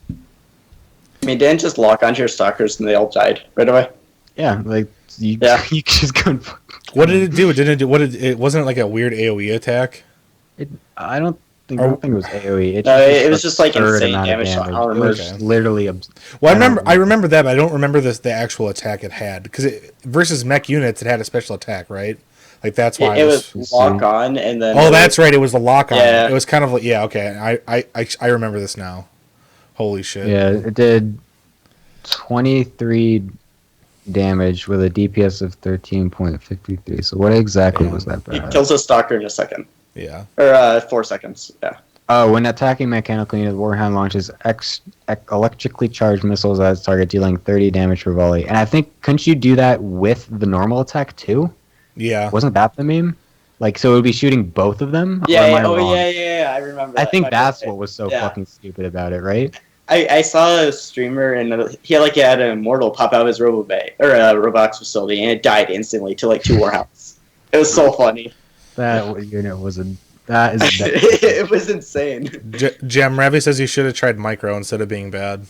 S3: I mean, didn't just lock onto your Stalkers and they all died right away?
S1: Yeah, like, you just couldn't...
S2: What did it do? It wasn't like a weird AoE attack?
S1: I don't think it was AoE.
S3: It was just like insane damage on armor.
S1: It was literally...
S2: Well, I remember that, but I don't remember the actual attack it had. Because versus mech units, it had a special attack, right? Like, that's why
S3: it was lock on, and then...
S2: Oh, that's right, it was the lock on.
S3: Yeah.
S2: It was kind of like... Yeah, okay. I remember this now. Holy shit.
S1: Yeah, it did 23 damage with a DPS of 13.53. So what exactly was that bad?
S3: He kills a Stalker in a second.
S2: Yeah.
S3: Or 4 seconds, yeah.
S1: Oh, when attacking mechanical unit, Warhound launches electrically charged missiles at its target, dealing 30 damage per volley. And I think, couldn't you do that with the normal attack too?
S2: Yeah.
S1: Wasn't that the meme? Like, so it would be shooting both of them?
S3: Yeah, I remember that.
S1: I think that's what was so fucking stupid about it, right?
S3: I saw a streamer and he had an Immortal pop out of his Robobay, or a Robox facility, and it died instantly to like 2 Warhounds. It was so funny.
S1: That unit was that is
S3: it was insane.
S2: Jam Ravi says you should have tried micro instead of being bad.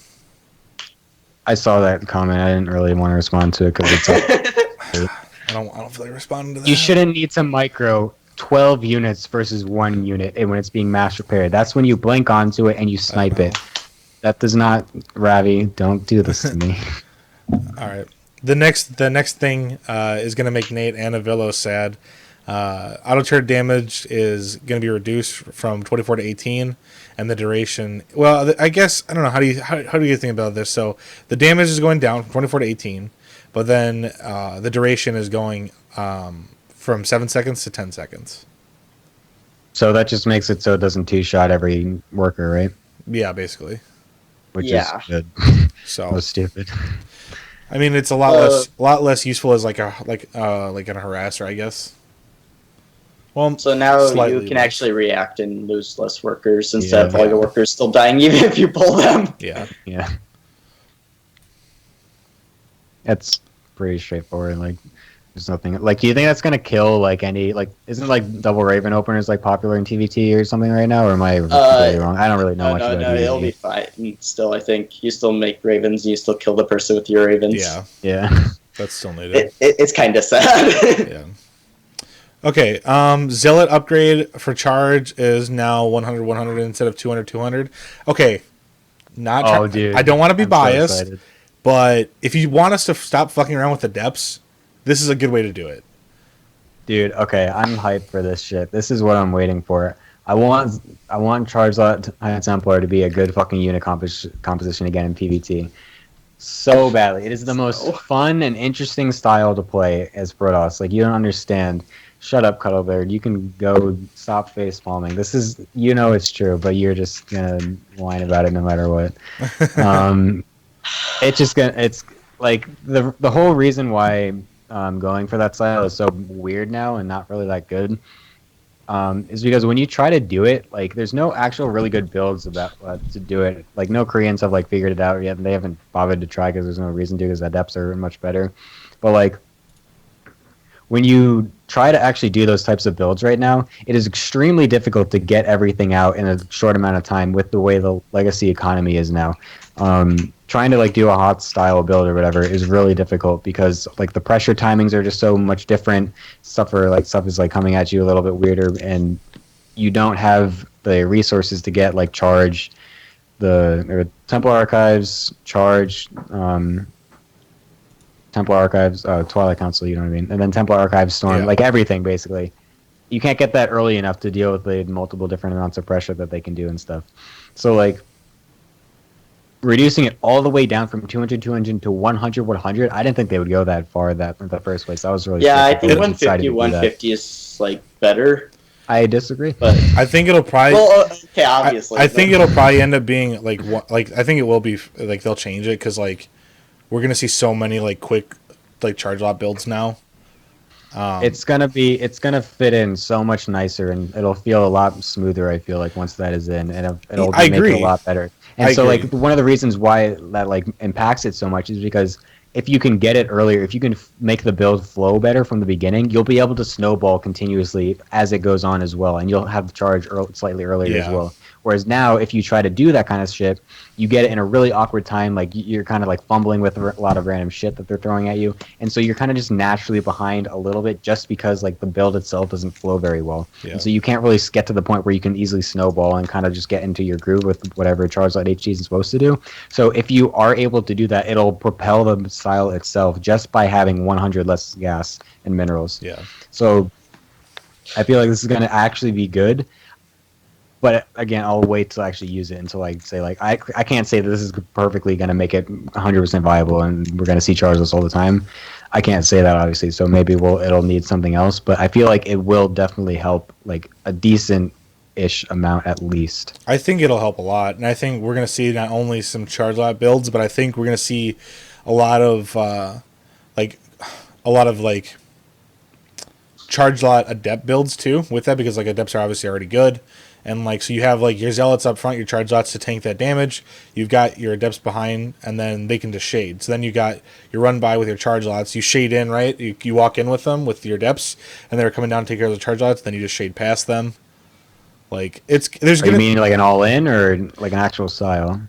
S1: I saw that comment. I didn't really want to respond to it because it's like,
S2: I don't feel like responding to that.
S1: You shouldn't need to micro 12 units versus 1 unit when it's being mass repaired. That's when you blink onto it and you snipe it. That does not, Ravi, don't do this to me.
S2: All right. The next thing is going to make Nate and Avillo sad. Auto turret damage is going to be reduced from 24 to 18, and the duration. Well, I guess I don't know how do you think about this? So the damage is going down from 24 to 18, but then the duration is going from 7 seconds to 10 seconds.
S1: So that just makes it so it doesn't 2-shot every worker, right?
S2: Yeah, basically.
S1: Which is good.
S2: So
S1: was stupid.
S2: I mean, it's a lot less useful as like an harasser, I guess. Well,
S3: So now you
S2: slightly
S3: can
S2: less.
S3: actually react and lose less workers instead of all
S2: Yeah.
S3: your workers still dying even if you pull them.
S2: Yeah.
S1: Yeah. It's pretty straightforward. Like, there's nothing. Like, do you think that's gonna kill like any like? Isn't like double Raven openers like popular in TVT or something right now? Or am I completely wrong? I don't really know
S3: No,
S1: much
S3: no,
S1: about
S3: no, it'll be
S1: TVT.
S3: fine. And still, I think you still make ravens, you still kill the person with your ravens.
S2: Yeah.
S1: Yeah.
S2: That's still needed.
S3: It's kind of sad.
S2: Yeah. Okay, Zealot upgrade for charge is now 100 100 instead of 200 200. Okay, not
S1: Oh, dude.
S2: I don't want to be
S1: I'm so
S2: biased,
S1: excited.
S2: but if you want us to stop fucking around with the depths, this is a good way to do it.
S1: Dude, okay, I'm hyped for this shit. This is what I'm waiting for. I want Charizard High Templar to be a good fucking unit composition again in PvT. So badly. It is the most fun and interesting style to play as Protoss. Like, you don't understand. Shut up, Cuddlebear. You can go stop face palming. This is, it's true, but you're just gonna whine about it no matter what. It's like the whole reason why going for that style is so weird now and not really that good. Is because when you try to do it, like there's no actual really good builds about to do it. Like no Koreans have like figured it out yet. They haven't bothered to try because there's no reason to because the adepts are much better. But like when you try to actually do those types of builds right now, it is extremely difficult to get everything out in a short amount of time with the way the legacy economy is now. Trying to like do a hot style build or whatever is really difficult because like the pressure timings are just so much different. Stuff is like coming at you a little bit weirder, and you don't have the resources to get like charge, the Temple Archives, charge, Temple Archives, Twilight Council, you know what I mean, and then Temple Archives, Storm, like everything basically. You can't get that early enough to deal with the multiple different amounts of pressure that they can do and stuff. So like reducing it all the way down from 200 to 100 100, I didn't think they would go that far in the first place. I was really
S3: I
S1: stoked
S3: think
S1: that they decided
S3: 150
S1: to do that.
S3: 150 is like better.
S1: I disagree.
S3: But
S2: I think it'll probably.
S3: well, okay, obviously.
S2: I think it'll probably end up being like I think it will be like they'll change it because like we're gonna see so many like quick like charge lot builds now.
S1: It's gonna fit in so much nicer, and it'll feel a lot smoother. I feel like once that is in, and it'll
S2: I
S1: make
S2: agree.
S1: it a lot better. And
S2: I
S1: so,
S2: agree.
S1: like one of the reasons why that like impacts it so much is because if you can get it earlier, if you can make the build flow better from the beginning, you'll be able to snowball continuously as it goes on as well, and you'll have the charge slightly earlier as well. Whereas now, if you try to do that kind of shit, you get it in a really awkward time. Like you're kind of like fumbling with a lot of random shit that they're throwing at you, and so you're kind of just naturally behind a little bit, just because like the build itself doesn't flow very well.
S2: Yeah.
S1: And so you can't really get to the point where you can easily snowball and kind of just get into your groove with whatever Charizard HG is supposed to do. So if you are able to do that, it'll propel the style itself just by having 100 less gas and minerals.
S2: Yeah.
S1: So I feel like this is going to actually be good. But again, I'll wait to actually use it until I say like I can't say that this is perfectly going to make it 100% viable and we're going to see Charizards all the time. I can't say that obviously, so maybe it'll need something else. But I feel like it will definitely help like a decent-ish amount at least.
S2: I think it'll help a lot, and I think we're going to see not only some charge lot builds, but I think we're going to see a lot of charge lot adept builds too with that, because like adepts are obviously already good. And like so you have like your zealots up front, your charge lots to tank that damage. You've got your adepts behind, and then they can just shade. So then you got your run by with your charge lots. You shade in, right? You walk in with them with your adepts, and they're coming down to take care of the charge lots. Then you just shade past them. Like
S1: You mean like an all in or like an actual style?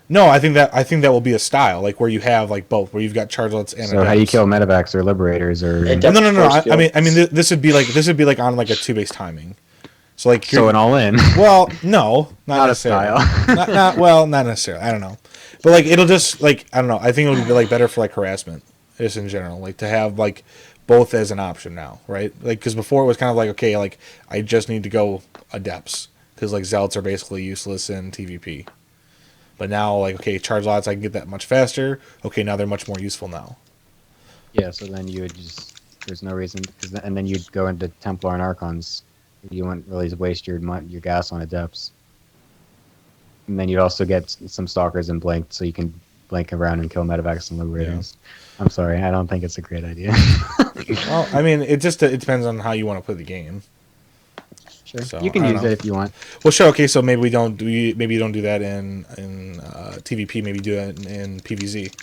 S2: No, I think that will be a style like where you have like both, where you've got charge lots and.
S1: So
S2: adepts.
S1: how do you kill medevacs or liberators or?
S2: No. I mean this would be like on like a 2-base timing. So like
S1: an all in.
S2: Well, no, not necessarily.
S1: A style.
S2: Not necessarily. I don't know, but like it'll just like I don't know. I think it would be like better for like harassment, just in general, like to have like both as an option now, right? Like because before it was kind of like okay, like I just need to go adepts because like zealots are basically useless in TVP, but now like okay, charge lots I can get that much faster. Okay, now they're much more useful now.
S1: Yeah, so then you would just there's no reason and then you'd go into Templar and Archons. You wouldn't really waste your gas on adepts. And then you'd also get some stalkers and blink, so you can blink around and kill medevacs and liberators. Yeah. I'm sorry, I don't think it's a great idea.
S2: Well, I mean, it depends on how you want to play the game.
S1: Sure.
S2: So,
S1: You can
S2: I don't
S1: use
S2: know.
S1: it if you want.
S2: Well, sure. Okay, so maybe we don't do maybe you don't do that in TVP. Maybe do it in PVZ.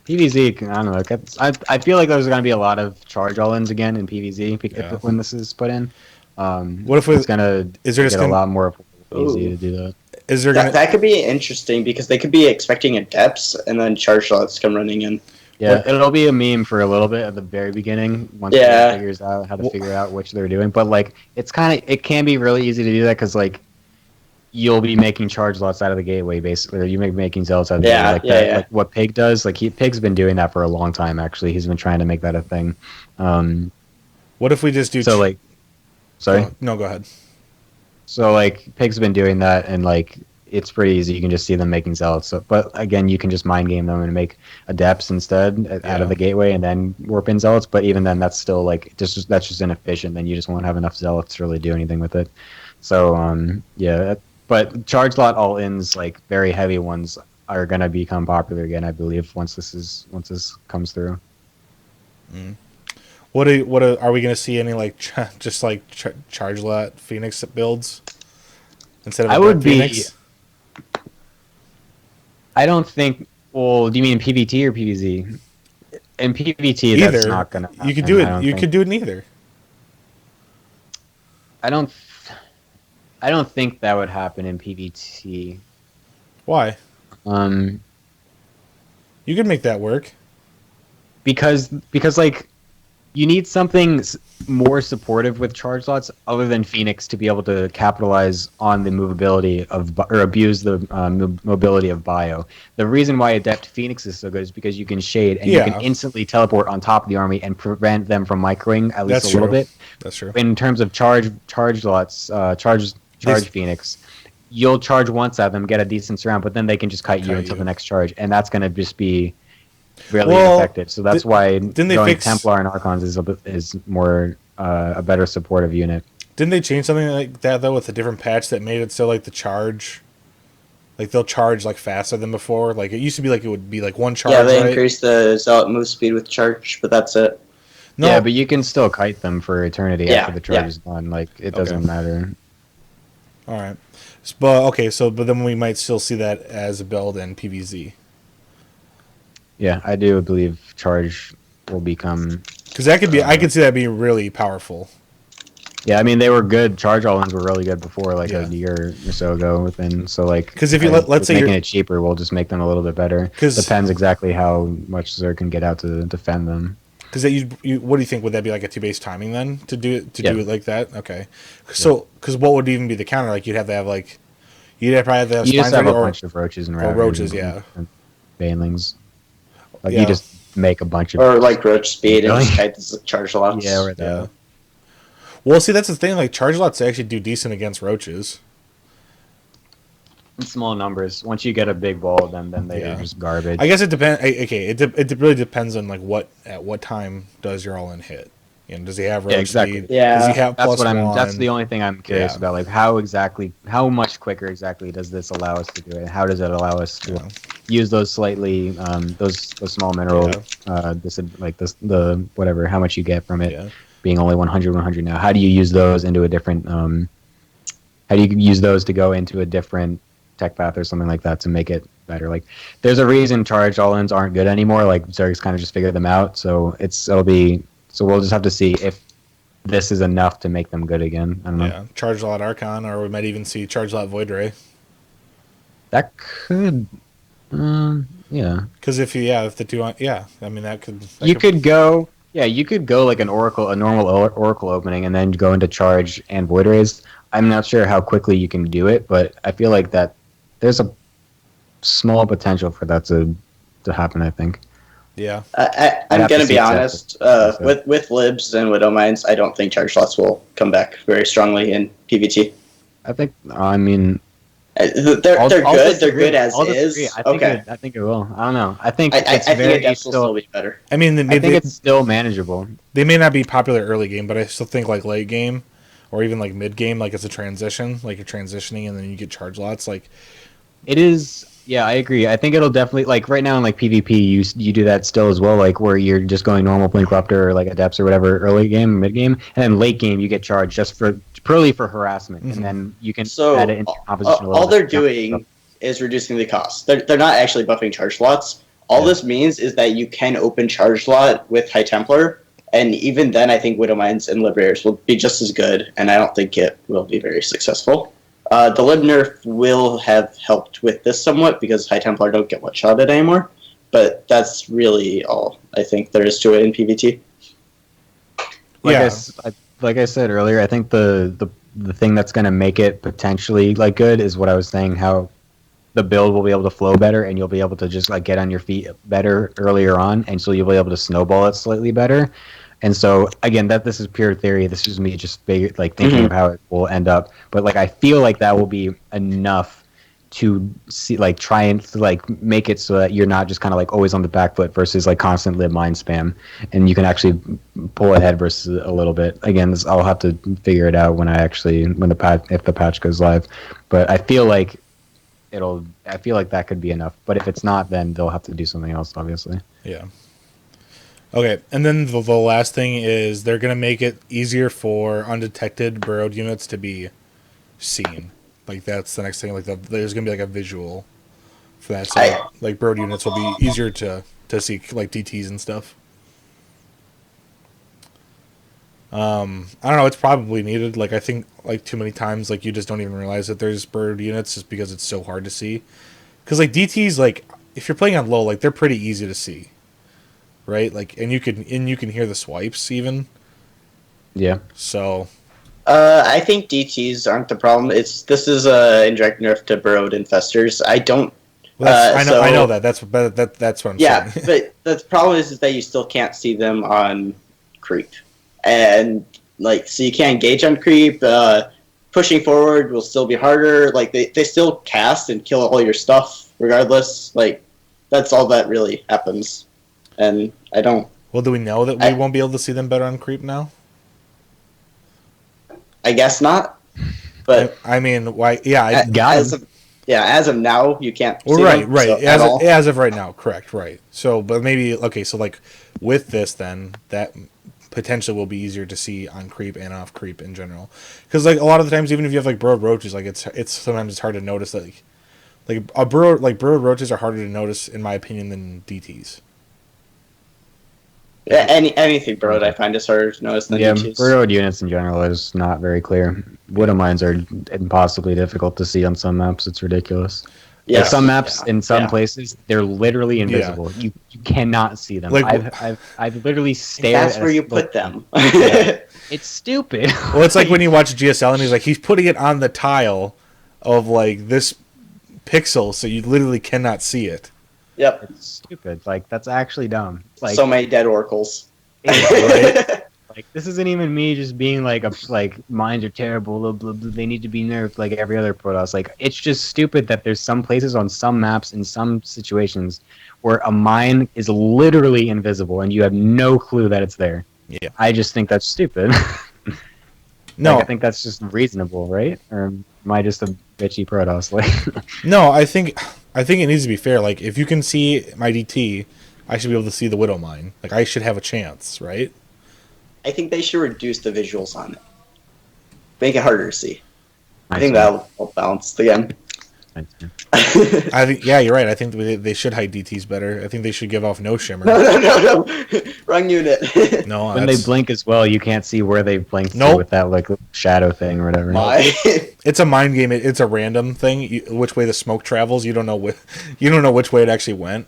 S1: PVZ, I don't know. I feel like there's going to be a lot of charge all-ins again in PVZ
S2: Yeah.
S1: when this is put in.
S2: What if
S1: It's going to
S2: is there just
S1: get a
S2: gonna
S1: lot more easy
S3: Ooh.
S1: to do that.
S2: is there
S3: That
S2: gonna
S3: that could be interesting because they could be expecting a depths and then charge lots come running in.
S1: Yeah,
S2: What-
S1: it'll be a meme for a little bit at the very beginning once
S3: Yeah.
S1: it figures out how to
S2: Wh-
S1: figure out which they're doing. But like, it can be really easy to do that because like you'll be making charge lots out of the gateway basically, or you may be making zealots out of the
S3: Yeah,
S1: gateway like
S3: yeah,
S1: that.
S3: yeah.
S1: Like what Pig does, like Pig's been doing that for a long time. Actually, he's been trying to make that a thing.
S2: what if we just do?
S1: So like, sorry.
S2: No, go ahead.
S1: So like Pig's been doing that, and like it's pretty easy. You can just see them making zealots. So, but again, you can just mind game them and make adepts instead out
S2: Yeah.
S1: of the gateway, and then warp in zealots. But even then, that's still like that's just inefficient. Then you just won't have enough zealots to really do anything with it. So yeah. But charge lot all ins, like very heavy ones, are gonna become popular again. I believe once this comes through.
S2: What are we gonna see any like just like charge lot Phoenix builds instead of
S1: I
S2: a
S1: would
S2: Dark
S1: be.
S2: Phoenix?
S1: I don't think. Well, do you mean PVT or PVZ? In PVT, that's
S2: Either
S1: not gonna.
S2: you could
S1: happen,
S2: do
S1: I don't
S2: it. You
S1: think.
S2: could do it in either.
S1: I don't. I don't think that would happen in PVT.
S2: Why?
S1: Um,
S2: You could make that work.
S1: because like you need something more supportive with charge slots other than Phoenix to be able to capitalize on the movability of or abuse the mobility of Bio. The reason why Adept Phoenix is so good is because you can shade and you
S2: Yeah.
S1: can instantly teleport on top of the army and prevent them from microing at least
S2: That's
S1: a little
S2: true.
S1: bit.
S2: That's true.
S1: In terms of charge lots, charge
S2: These-
S1: Phoenix, you'll charge once at them, get a decent surround, but then they can just kite you
S2: Kite
S1: until
S2: you.
S1: the next charge, and that's going to just be really
S2: Well,
S1: ineffective. So that's why
S2: didn't they
S1: going
S2: fix-
S1: Templar and Archons is more a better supportive unit.
S2: Didn't they change something like that though with a different patch that made it so like the charge, like they'll charge like faster than before? Like it used to be like it would be like one charge.
S3: Yeah, they
S2: right?
S3: increased the zealot move speed with charge, but that's it.
S2: No,
S1: Yeah, but you can still kite them for eternity
S3: Yeah,
S1: after the charge
S3: yeah.
S1: is done. Like it
S2: Okay.
S1: doesn't matter.
S2: all right. But okay, but then we might still see that as a build in PVZ
S1: Yeah, I do believe charge will become.
S2: because that could be. I could see that being really powerful.
S1: Yeah, I mean they were good. Charge all-ins were really good before, like
S2: Yeah.
S1: a year or so ago. Within so like
S2: 'Cause if you
S1: I-
S2: let's say
S1: making
S2: you're-
S1: it cheaper, we'll just make them a little bit better.
S2: 'Cause-
S1: Depends exactly how much Zerg can get out to defend them.
S2: Because that you, what do you think? Would that be like a 2-base timing then to do it
S1: Yeah.
S2: like that? Okay. So because what would even be the counter? Like you'd have to have like probably have to have
S1: You just
S2: spines
S1: have a
S2: ready, or
S1: bunch of roaches and
S2: or
S1: ravagers
S2: roaches,
S1: and,
S2: yeah.
S1: and banelings. Like
S2: Yeah.
S1: you just make a bunch of
S3: Or like roach speed and
S1: Really?
S3: just kite the charge lots.
S1: yeah, or
S2: Yeah.
S1: that.
S2: Well, see, that's the thing. Like charge lots actually do decent against roaches.
S1: In small numbers. Once you get a big ball, then they're
S2: Yeah.
S1: just garbage.
S2: I guess it depends. Okay, it really depends on like at what time does your all in hit. You know, does he have roach
S1: Yeah, exactly.
S2: speed?
S3: Yeah.
S2: Does he have
S1: That's
S2: plus
S1: what I'm.
S2: one?
S1: That's the only thing I'm curious
S2: Yeah.
S1: about. Like how much quicker exactly does this allow us to do it? How does it allow us to
S2: Yeah.
S1: use those slightly those small mineral like the whatever how much you get from it
S2: Yeah.
S1: being only 100 now? How do you use those into a different how do you use those to go into a different tech path or something like that to make it better? Like there's a reason charge all-ins aren't good anymore. Like Zerg's kind of just figured them out. So we'll just have to see if this is enough to make them good again. I don't know.
S2: Yeah, charge lot Archon, or we might even see charge lot Void Ray.
S1: That could, yeah.
S2: Because if the two, I mean that could.
S1: You could go like a normal oracle opening, and then go into charge and void rays. I'm not sure how quickly you can do it, but I feel like that there's a small potential for that to happen. I think.
S2: Yeah.
S3: I'm
S1: I'd have
S3: going
S1: to
S3: to be
S1: see
S3: honest.
S1: exactly.
S3: With libs and widow mines, I don't think charge lots will come back very strongly in PVT.
S1: I think. I mean,
S3: They're
S1: I'll
S3: good. They're
S1: disagree.
S3: good as
S1: I'll
S3: is.
S1: disagree. I think
S3: Okay.
S1: I think it will. I don't know. I think
S3: I
S1: it's
S3: think
S1: very
S3: adepts will still
S1: still.
S3: be better.
S2: I mean,
S1: I think it's still manageable.
S2: they may not be popular early game, but I still think like late game, or even like mid game, like it's a transition, like you're transitioning and then you get charge lots. Like
S1: It is. Yeah, I agree. I think it'll definitely like right now in like PvP, you do that still as well, like where you're just going normal Blink Ruptor or like Adepts or whatever early game, mid game, and then late game you get charged just purely for harassment, and then you can
S3: So
S1: add it into your composition a little
S3: all
S1: bit.
S3: they're doing is reducing the cost. They're not actually buffing charge slots. All this means is that you can open charge lot with High Templar, and even then, I think Widow Mines and Liberators will be just as good, and I don't think it will be very successful. The Lib nerf will have helped with this somewhat because High Templar don't get one-shotted anymore, but that's really all I think there is to it in PvT.
S1: Like I said earlier, I think the thing that's going to make it potentially like good is what I was saying, how the build will be able to flow better, and you'll be able to just like get on your feet better earlier on, and so you'll be able to snowball it slightly better. And so again, that this is pure theory. This is me just like thinking of how it will end up. But like I feel like that will be enough to see like try and like make it so that you're not just kind of like always on the back foot versus like constant lib mind spam, and you can actually pull ahead versus a little bit. Again, I'll have to figure it out when if the patch goes live. But I feel like that could be enough. But if it's not, then they'll have to do something else, obviously.
S2: Yeah. Okay, and then the last thing is they're going to make it easier for undetected burrowed units to be seen. Like, that's the next thing. Like, there's going to be, like, a visual for that. So, like, burrowed units will be easier to see, like, DTs and stuff. I don't know. It's probably needed. Like, I think, like, too many times, like, you just don't even realize that there's burrowed units just because it's so hard to see. Because, like, DTs, like, if you're playing on low, like, they're pretty easy to see. Right, like, and you can hear the swipes even.
S1: Yeah.
S2: So,
S3: I think DTs aren't the problem. This is a indirect nerf to burrowed infestors. I don't.
S2: I know that. That's what I'm saying.
S3: Yeah, but the problem is that you still can't see them on creep, and like so you can't engage on creep. Pushing forward will still be harder. Like they still cast and kill all your stuff regardless. Like that's all that really happens. And I don't.
S2: Well, do we know that we won't be able to see them better on creep now?
S3: I guess not. But
S2: I mean, why? Yeah,
S3: as of now, you can't.
S2: Well,
S3: see
S2: right,
S3: them,
S2: right.
S3: So,
S2: as of right now, correct, right. So, but maybe okay. So, like with this, then that potentially will be easier to see on creep and off creep in general. Because like a lot of the times, even if you have like burrowed roaches, like it's sometimes it's hard to notice that burrowed roaches are harder to notice in my opinion than DTs.
S3: Yeah, anything burrowed I find is harder to notice than DTs.
S1: Burrowed units in general is not very clear. Widow mines are impossibly difficult to see on some maps. It's ridiculous. Yeah, like some maps in some places they're literally invisible. You cannot see them. Like I've literally stared.
S3: That's where you put them.
S1: It's stupid.
S2: Well, it's like when you watch GSL and he's putting it on the tile of like this pixel, so you literally cannot see it.
S3: Yep.
S1: It's stupid. Like that's actually dumb. Like
S3: so many dead oracles.
S1: Right? Like this isn't even me just being like mines are terrible. Blah, blah, blah, they need to be nerfed like every other Protoss. Like it's just stupid that there's some places on some maps in some situations where a mine is literally invisible and you have no clue that it's there.
S2: Yeah.
S1: I just think that's stupid.
S2: No,
S1: like, I think that's just reasonable, right? Or am I just a bitchy Protoss? Like
S2: no, I think it needs to be fair. Like, if you can see my DT, I should be able to see the Widow Mine. Like, I should have a chance, right?
S3: I think they should reduce the visuals on it. Make it harder to see. I think that'll help balance the game.
S2: I think, yeah, you're right. I think they should hide DTs better. I think they should give off no shimmer.
S3: No. Wrong unit.
S2: No,
S1: when they blink as well, you can't see where they blinked with that like shadow thing or whatever.
S2: It's a mind game. It's a random thing. Which way the smoke travels, you don't know which way it actually went.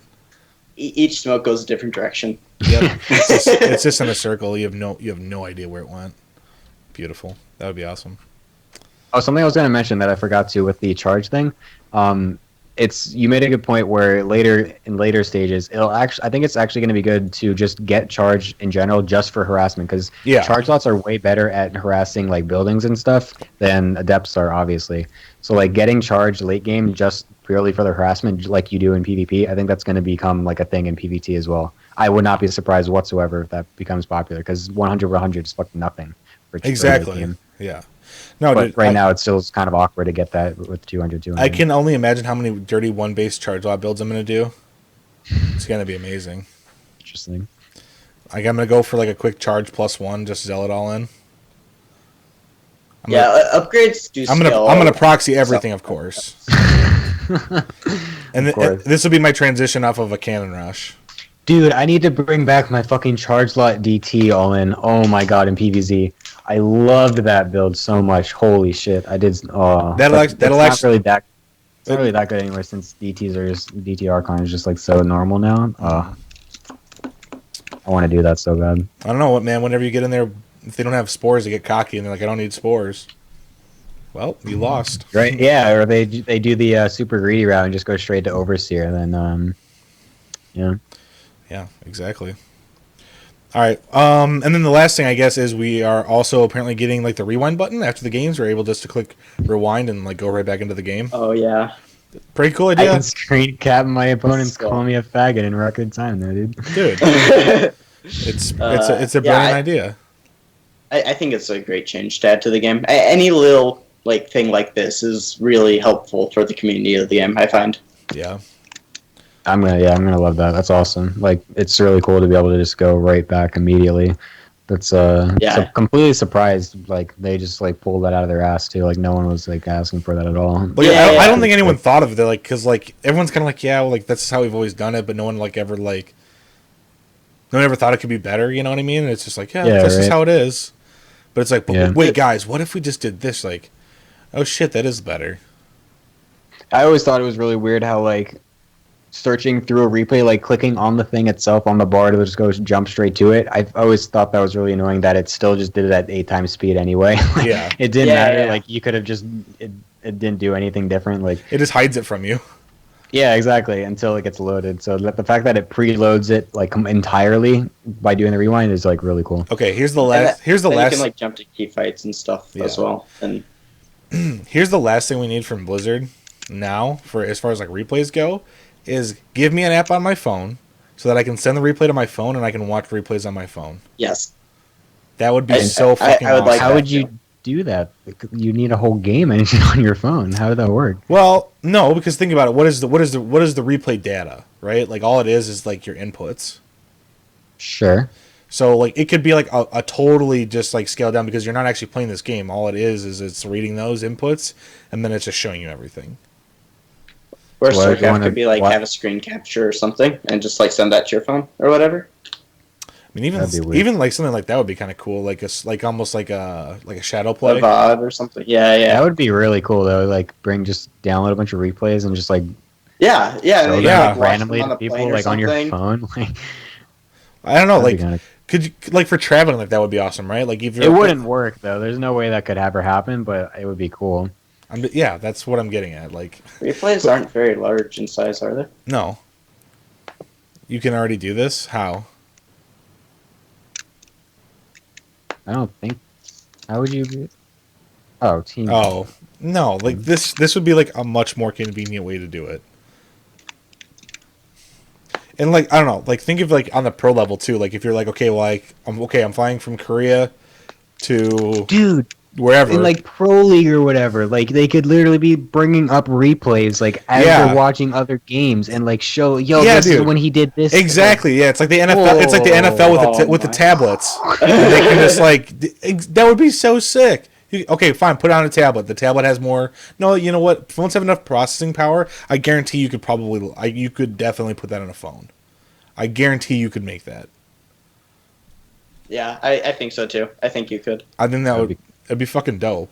S3: Each smoke goes a different direction.
S2: Yep, it's just in a circle. You have no idea where it went. Beautiful. That would be awesome.
S1: Oh, something I was going to mention that I forgot to with the charge thing. You made a good point where in later stages, I think it's actually going to be good to just get charge in general just for harassment because charge lots are way better at harassing like buildings and stuff than adepts are, obviously. So like getting charged late game just purely for the harassment, like you do in PvP, I think that's going to become like a thing in PvT as well. I would not be surprised whatsoever if that becomes popular because 100 is fucking nothing. For
S2: exactly. Yeah. No,
S1: but dude, now it's still kind of awkward to get that with 200.
S2: I can only imagine how many dirty one base charge lot builds I'm going to do. It's going to be amazing.
S1: Interesting.
S2: Like I'm going to go for like a quick charge +1, just zeal it all in.
S3: Upgrades do
S2: I'm gonna proxy everything, of course. And this will be my transition off of a Cannon Rush.
S1: Dude, I need to bring back my fucking charge lot DT all in. Oh my god, in PvZ. I loved that build so much. Holy shit. I did it's not really that it's not really that good anymore since DT Archon is just like so normal now. I want to do that so bad.
S2: I don't know what, man. Whenever you get in there, if they don't have spores, they get cocky and they're like, I don't need spores. Well, you lost.
S1: Right? Yeah, or they do the super greedy route and just go straight to Overseer, and then
S2: Yeah, exactly. All right. And then the last thing, I guess, is we are also apparently getting like the rewind button after the games. We're able just to click rewind and like go right back into the game.
S3: Oh yeah.
S2: Pretty cool idea.
S1: I can screen cap my opponents call me a faggot in record time there, dude.
S2: Dude. It's a brilliant idea.
S3: I think it's a great change to add to the game. Any little like thing like this is really helpful for the community of the game, I find.
S2: Yeah.
S1: I'm gonna love that. That's awesome. Like, it's really cool to be able to just go right back immediately. That's completely surprised. Like, they just like pulled that out of their ass too. Like, no one was like asking for that at all.
S2: Like, I don't think anyone thought of it. Like, because like everyone's kind of like, yeah, well, like that's how we've always done it, but no one ever thought it could be better. You know what I mean? And it's just like, this is how it is. But it's like, wait, guys, what if we just did this? Like, oh shit, that is better.
S1: I always thought it was really weird how like searching through a replay, like clicking on the thing itself on the bar to just go jump straight to it. I've always thought that was really annoying that it still just did it at 8 times speed anyway.
S2: Yeah.
S1: It didn't matter. Yeah. Like, you could have just it didn't do anything different. Like,
S2: it just hides it from you.
S1: Yeah, exactly, until it gets loaded. So the fact that it preloads it like entirely by doing the rewind is like really cool.
S2: Okay, here's the last. You can
S3: like jump to key fights and stuff as well. And
S2: here's the last thing we need from Blizzard now for as far as like replays go, is give me an app on my phone so that I can send the replay to my phone and I can watch replays on my phone.
S3: Yes,
S2: that would be so fucking awesome.
S1: Like how would you do that? You need a whole game engine on your phone. How would that work?
S2: Well, no, because think about it. What is the replay data, right? Like, all it is like your inputs.
S1: Sure.
S2: So like it could be like a totally just like scaled down, because you're not actually playing this game. All it is it's reading those inputs and then it's just showing you everything.
S3: Or StarCraft could be like have a screen capture or something and just like send that to your phone or whatever.
S2: I mean, even like something like that would be kind of cool, like almost like a shadow play,
S3: a VOD or something. Yeah.
S1: That would be really cool though. Like download a bunch of replays and just like randomly to people like on your phone. Like,
S2: I don't know, like could you like for traveling, like that would be awesome, right? Like
S1: it wouldn't work though. There's no way that could ever happen, but it would be cool.
S2: That's what I'm getting at. Like
S3: replays aren't very large in size, are they?
S2: No. You can already do this? How?
S1: I don't think. How would you do? Oh, team.
S2: Oh no! Like this would be like a much more convenient way to do it. And like I don't know, like think of like on the pro level too. Like if you're like I'm flying from Korea to wherever
S1: in like pro league or whatever, like they could literally be bringing up replays like as they're watching other games and like show this is when he did this.
S2: Exactly. Like, it's like the NFL. It's like the NFL with the tablets. And they can just like that would be so sick. Okay, fine. Put it on a tablet. The tablet has more. No, you know what? Phones have enough processing power. I guarantee you could definitely put that on a phone. I guarantee you could make that.
S3: Yeah, I think so too. I think you could.
S2: I think it'd be fucking dope.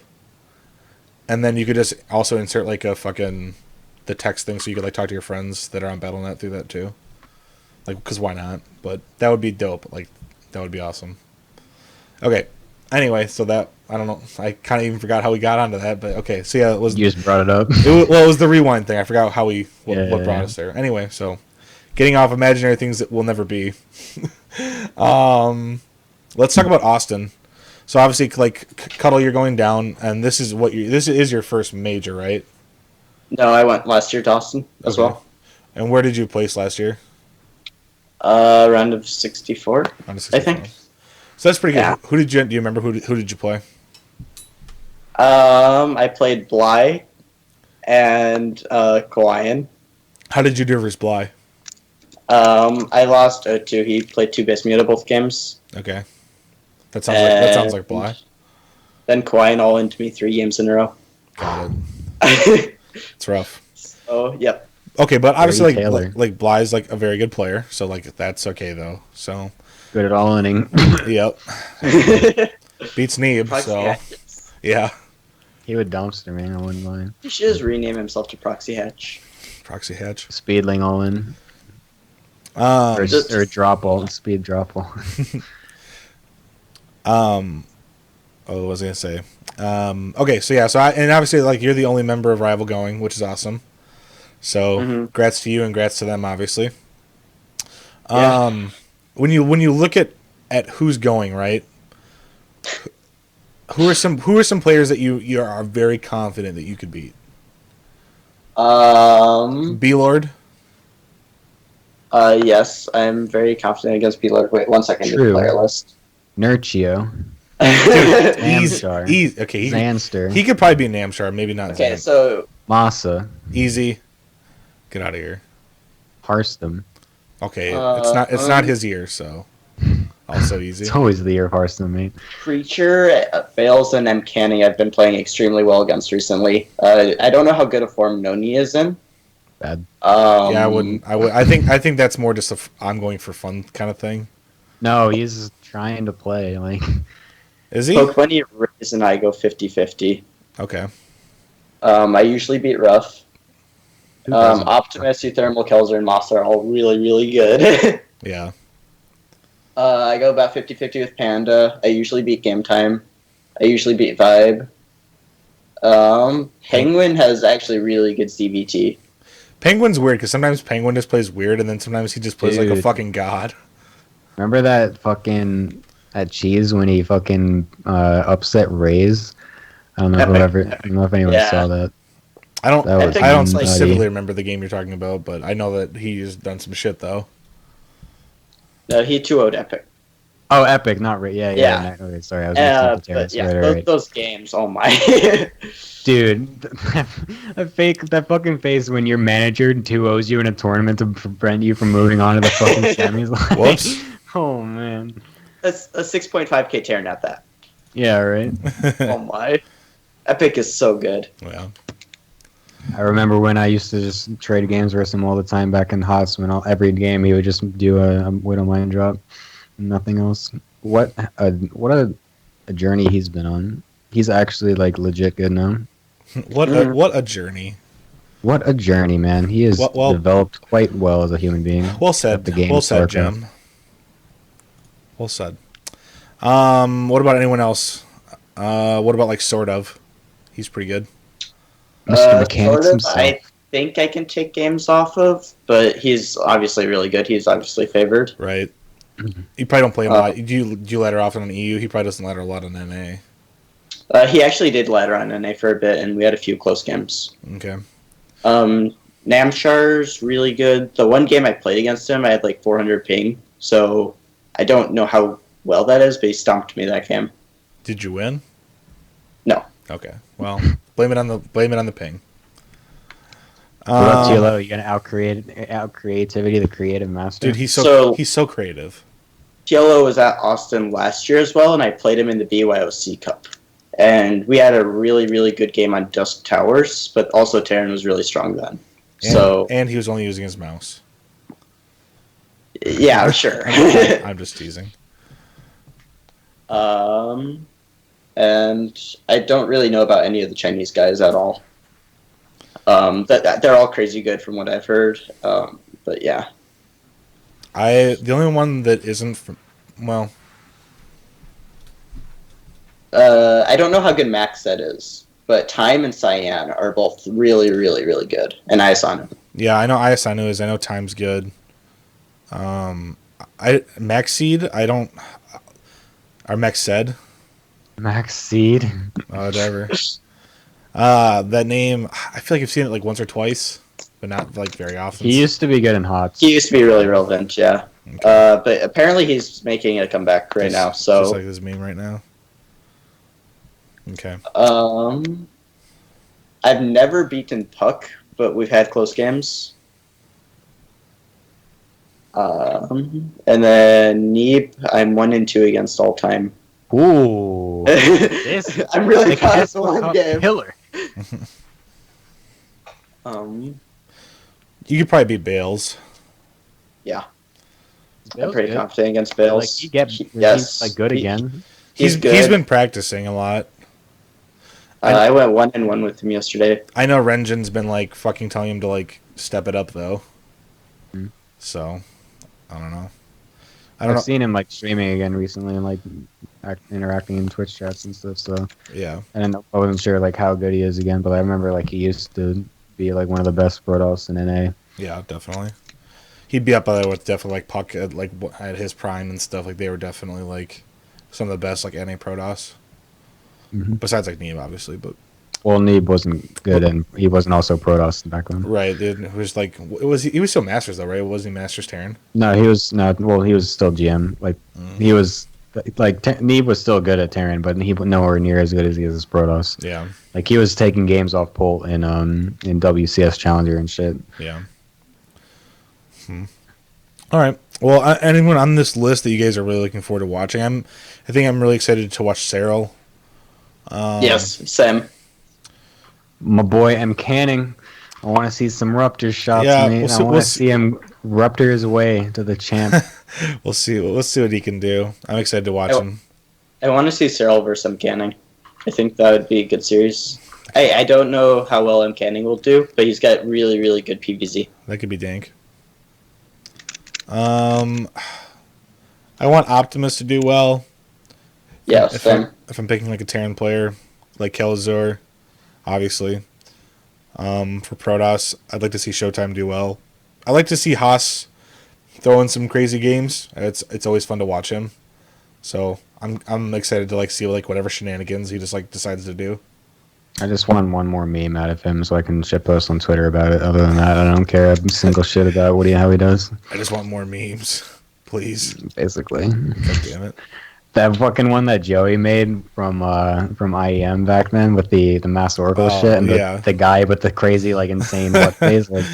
S2: And then you could just also insert like the text thing, so you could like talk to your friends that are on BattleNet through that too. Like, because why not? But that would be dope. Like, that would be awesome. Okay. Anyway, so that I don't know. I kind of even forgot how we got onto that, but okay. So yeah, it was
S1: you just brought it up.
S2: It was the rewind thing. I forgot how what brought us there. Anyway, so getting off imaginary things that will never be. Let's talk about Austin. So obviously, like Cuddle, you're going down, and this is your first major, right?
S3: No, I went last year to Austin as well.
S2: And where did you place last year?
S3: Round of 64, I think.
S2: So that's pretty good. Who did you? Do you remember who did you play?
S3: I played Bly and Kawaiian.
S2: How did you do versus Bly?
S3: I lost 0-2. He played 2 base meta both games.
S2: Okay. That sounds like Bly.
S3: Then Quine all into me 3 games in a row.
S2: Got it. It's rough.
S3: So, yep.
S2: Okay, but obviously,
S1: Taylor.
S2: like Bly's like a very good player, so like that's okay though. So,
S1: Good at all inning.
S2: yep, beats Neeb.
S3: Proxy
S2: So,
S3: Hatches.
S2: yeah,
S1: He would dumpster, man. I wouldn't mind.
S3: He should just rename himself to Proxy Hatch.
S2: proxy hatch.
S1: Speedling all in.
S2: Um,
S1: Or drop all. Speed drop all.
S2: what was I gonna say? Okay, so yeah, and obviously like you're the only member of Rival going, which is awesome. So, congrats to you and congrats to them, obviously.
S3: Yeah.
S2: When you look at who's going, right? Who are some players that you are very confident that you could beat? B-Lord.
S3: Yes, I'm very confident against P-Lord. Wait, 1 second.
S1: True.
S3: Player list.
S1: Nurchio.
S2: Easy. Okay,
S1: Zanster.
S2: he could probably be Namshar, maybe not.
S3: Okay,
S2: Zan.
S3: so
S1: Masa.
S2: Easy. Get out of here.
S1: Harstem.
S2: Okay, it's not his year, so also easy.
S1: It's always the year of Harstem, mate.
S3: Creature, Fails, and M. Canning I've been playing extremely well against recently. I don't know how good a form Noni is in.
S1: Bad.
S2: Yeah, I wouldn't. I think that's more just I'm going for fun kind of thing.
S1: No, he's trying to play. Like,
S2: Is he?
S3: Poke Bunny, Riz, and I go 50-50.
S2: Okay.
S3: I usually beat Rough.
S1: who doesn't?
S3: Optimus, Euthermal, Kelzer, and Moss are all really, really good.
S2: Yeah.
S3: I go about 50-50 with Panda. I usually beat Game Time. I usually beat Vibe. Penguin has actually really good CVT.
S2: Penguin's weird because sometimes Penguin just plays weird, and then sometimes he just plays like a
S1: Dude.
S2: fucking god.
S1: Remember that cheese when he fucking upset Rays? I don't know if anyone
S3: Yeah.
S1: saw that.
S2: I don't
S1: That was
S2: I don't
S1: nutty.
S2: specifically remember the game you're talking about, but I know that he's done some shit though.
S3: No, he 2-0'd Epic.
S1: Oh, Epic, not Ray. Yeah.
S3: Yeah.
S1: Okay, sorry, I was mixing up the
S3: But
S1: terms.
S3: yeah,
S1: Right.
S3: those games, oh my.
S1: Dude, that fucking face when your manager 2-0s you in a tournament to prevent you from moving on to the fucking semis. Like,
S2: Whoops.
S1: Oh man.
S3: That's a 6.5k Terran at that.
S1: Yeah, right.
S3: Oh my. Epic is so good.
S2: Yeah.
S1: I remember when I used to just trade games versus him all the time back in HOTS. When every game he would just do a Widow Mine drop, nothing else. What a journey he's been on. He's actually like legit good now.
S2: What a journey.
S1: What a journey, man. He has
S2: Well-
S1: developed quite well as a human being.
S2: Well said.
S1: The game
S2: Well
S1: of
S2: said,
S1: StarCraft.
S2: Jim. Well said. What about anyone else? What about like Sort of? He's pretty good.
S1: Mr. Mechanics
S3: Sort of,
S1: himself.
S3: I think I can take games off of, but he's obviously really good. He's obviously favored.
S2: Right. You probably don't play him a lot. Do you ladder often on EU? He probably doesn't ladder a lot on NA.
S3: He actually did ladder on NA for a bit, and we had a few close games.
S2: Okay.
S3: Namshar's really good. The one game I played against him, I had like 400 ping, so I don't know how well that is, but he stomped me that game.
S2: Did you win?
S3: No.
S2: Okay. Well, blame it on the ping.
S1: What about TLO? You gonna out creativity, the creative master?
S2: Dude, he's so creative.
S3: Tielo was at Austin last year as well, and I played him in the BYOC Cup. And we had a really, really good game on Dusk Towers, but also Terran was really strong then.
S2: And he was only using his mouse.
S3: Yeah, sure.
S2: I'm just teasing.
S3: And I don't really know about any of the Chinese guys at all. They're all crazy good from what I've heard. But yeah.
S2: The only one that isn't
S3: I don't know how good Max Set is, but Time and Cyan are both really, really, really good. And Isanu.
S2: Yeah, I know Isanu is. I know Time's good. Max Seed, I don't. Or Max Said.
S1: Max Seed.
S2: Whatever. That name, I feel like I've seen it like once or twice, but not like very often.
S1: He used to be good in HOTS.
S3: He used to be really relevant, yeah.
S2: Okay.
S3: But apparently he's making a comeback right now. So
S2: just like this meme right now. Okay.
S3: I've never beaten Puck, but we've had close games. And then Neep, I'm 1-2 against all time.
S1: Ooh, this
S3: I'm really
S1: the
S3: proud of the
S1: Kessel
S3: one
S1: Cup
S3: game.
S1: killer.
S2: You could probably beat Bales.
S3: Yeah, I'm
S1: Bale's
S3: pretty
S1: good.
S3: confident against
S1: Like
S3: Bales.
S1: he's like good again.
S3: He's good.
S2: He's been practicing a lot.
S3: I went 1-1 with him yesterday.
S2: I know Rengen's been like fucking telling him to like step it up though.
S1: Mm.
S2: So I don't know.
S1: I've seen him like streaming again recently and like interacting in Twitch chats and stuff. So
S2: Yeah.
S1: I wasn't sure like how good he is again, but I remember like he used to be like one of the best Protoss in NA.
S2: Yeah, definitely. He'd be up there with definitely like Puck at his prime and stuff. Like they were definitely like some of the best like NA Protoss.
S1: Mm-hmm.
S2: Besides like Neem, obviously, but
S1: Well, Neeb wasn't good, and he wasn't also Protoss back then.
S2: right. It was like he was still Masters though, right? Wasn't he Masters Terran?
S1: No, he was not. Well, he was still GM. Like he was like Neeb was still good at Terran, but he was nowhere near as good as he is as Protoss.
S2: Yeah.
S1: Like he was taking games off Pult in WCS Challenger and shit.
S2: Yeah. All right. Well, anyone on this list that you guys are really looking forward to watching? I think I'm really excited to watch Cyril.
S3: Yes, same.
S1: My boy M. Canning. I want to see some Ruptors shots,
S2: Yeah,
S1: mate. I want to see him Ruptor his way to the champ.
S2: We'll see. Let's see what he can do. I'm excited to watch him.
S3: I want to see Cyril versus M. Canning. I think that would be a good series. I don't know how well M. Canning will do, but he's got really, really good PVZ.
S2: That could be dank. I want Optimus to do well.
S3: Yeah,
S2: If
S3: same.
S2: I'm picking like a Terran player, like Kelazor, obviously. For Protoss, I'd like to see Showtime do well. I like to see Haas throw in some crazy games. It's always fun to watch him. So I'm excited to like see like whatever shenanigans he just like decides to do.
S1: I just want one more meme out of him so I can shitpost on Twitter about it. Other than that, I don't care a single shit about how he does.
S2: I just want more memes, please.
S1: Basically.
S2: God damn it.
S1: That fucking one that Joey made from IEM back then with the Mass Oracle shit and the guy with the crazy like insane butt face, like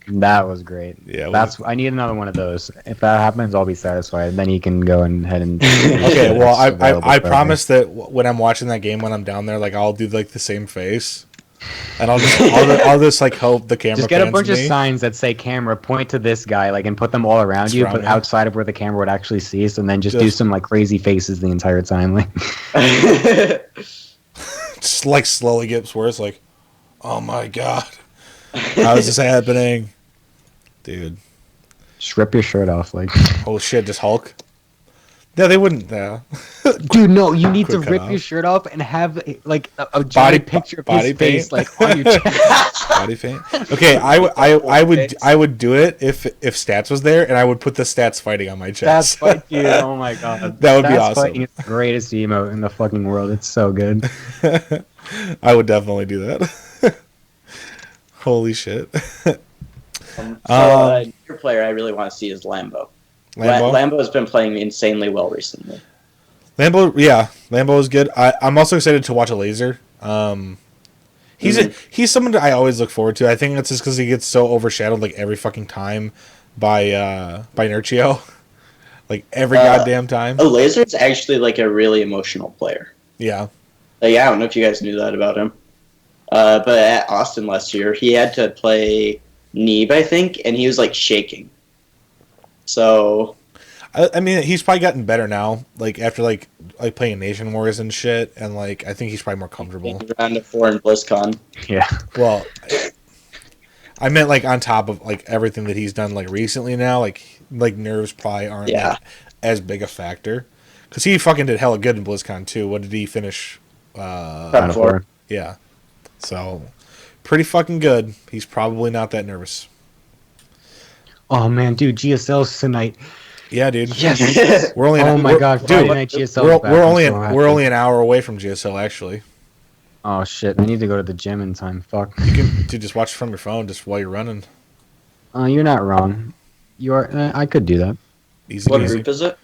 S1: that was great.
S2: Yeah,
S1: I need another one of those. If that happens, I'll be satisfied. Then he can go ahead and.
S2: Okay, well, I promise that when I'm watching that game when I'm down there, like I'll do like the same face, and I'll just like hope the camera.
S1: Just get a bunch of
S2: me.
S1: signs that say "camera," point to this guy, like, and put them all around you, but outside of where the camera would actually see. So then just do some like crazy faces the entire time, like.
S2: Just like slowly gets worse, like, oh my god, how is this happening, dude?
S1: Just rip your shirt off, like.
S2: Oh shit, just Hulk. No, they wouldn't.
S1: Dude, no, you need to
S2: Quick
S1: rip
S2: cut
S1: your
S2: off.
S1: shirt off and have like a giant picture of his face, like on your chest.
S2: Body paint. Okay, I would do it if Stats was there, and I would put the Stats fighting on my chest.
S1: Stats fight, dude. Oh my god,
S2: that would be
S1: Stats
S2: awesome.
S1: fighting is the greatest emote in the fucking world. It's so good.
S2: I would definitely do that. Holy shit.
S3: Your player I really want to see is Lambo. Lambo has been playing insanely well recently.
S2: Lambo is good. I'm also excited to watch a laser. He's someone that I always look forward to. I think that's just because he gets so overshadowed like every fucking time by Inertio. Like every goddamn time.
S3: A laser is actually like a really emotional player.
S2: Yeah.
S3: Like, I don't know if you guys knew that about him. But at Austin last year, he had to play Neeb, I think, and he was like shaking. So,
S2: I mean, he's probably gotten better now. Like after like playing Nation Wars and shit, and like I think he's probably more comfortable.
S3: Round of 4 in BlizzCon.
S1: Yeah.
S2: Well, I meant like on top of like everything that he's done like recently now, like nerves probably aren't like, as big a factor. Because he fucking did hella good in BlizzCon too. What did he finish?
S3: Top 4.
S2: Yeah. So pretty fucking good. He's probably not that nervous.
S1: Oh man, dude, GSL's tonight.
S2: Yeah, dude.
S1: Yes.
S2: We're only
S1: God,
S2: dude.
S1: Friday night GSL.
S2: We're only an hour away from GSL actually.
S1: Oh shit! I need to go to the gym in time. Fuck.
S2: You can just watch from your phone just while you're running.
S1: You're not wrong. You are. I could do that.
S2: Easy.
S3: What group is it?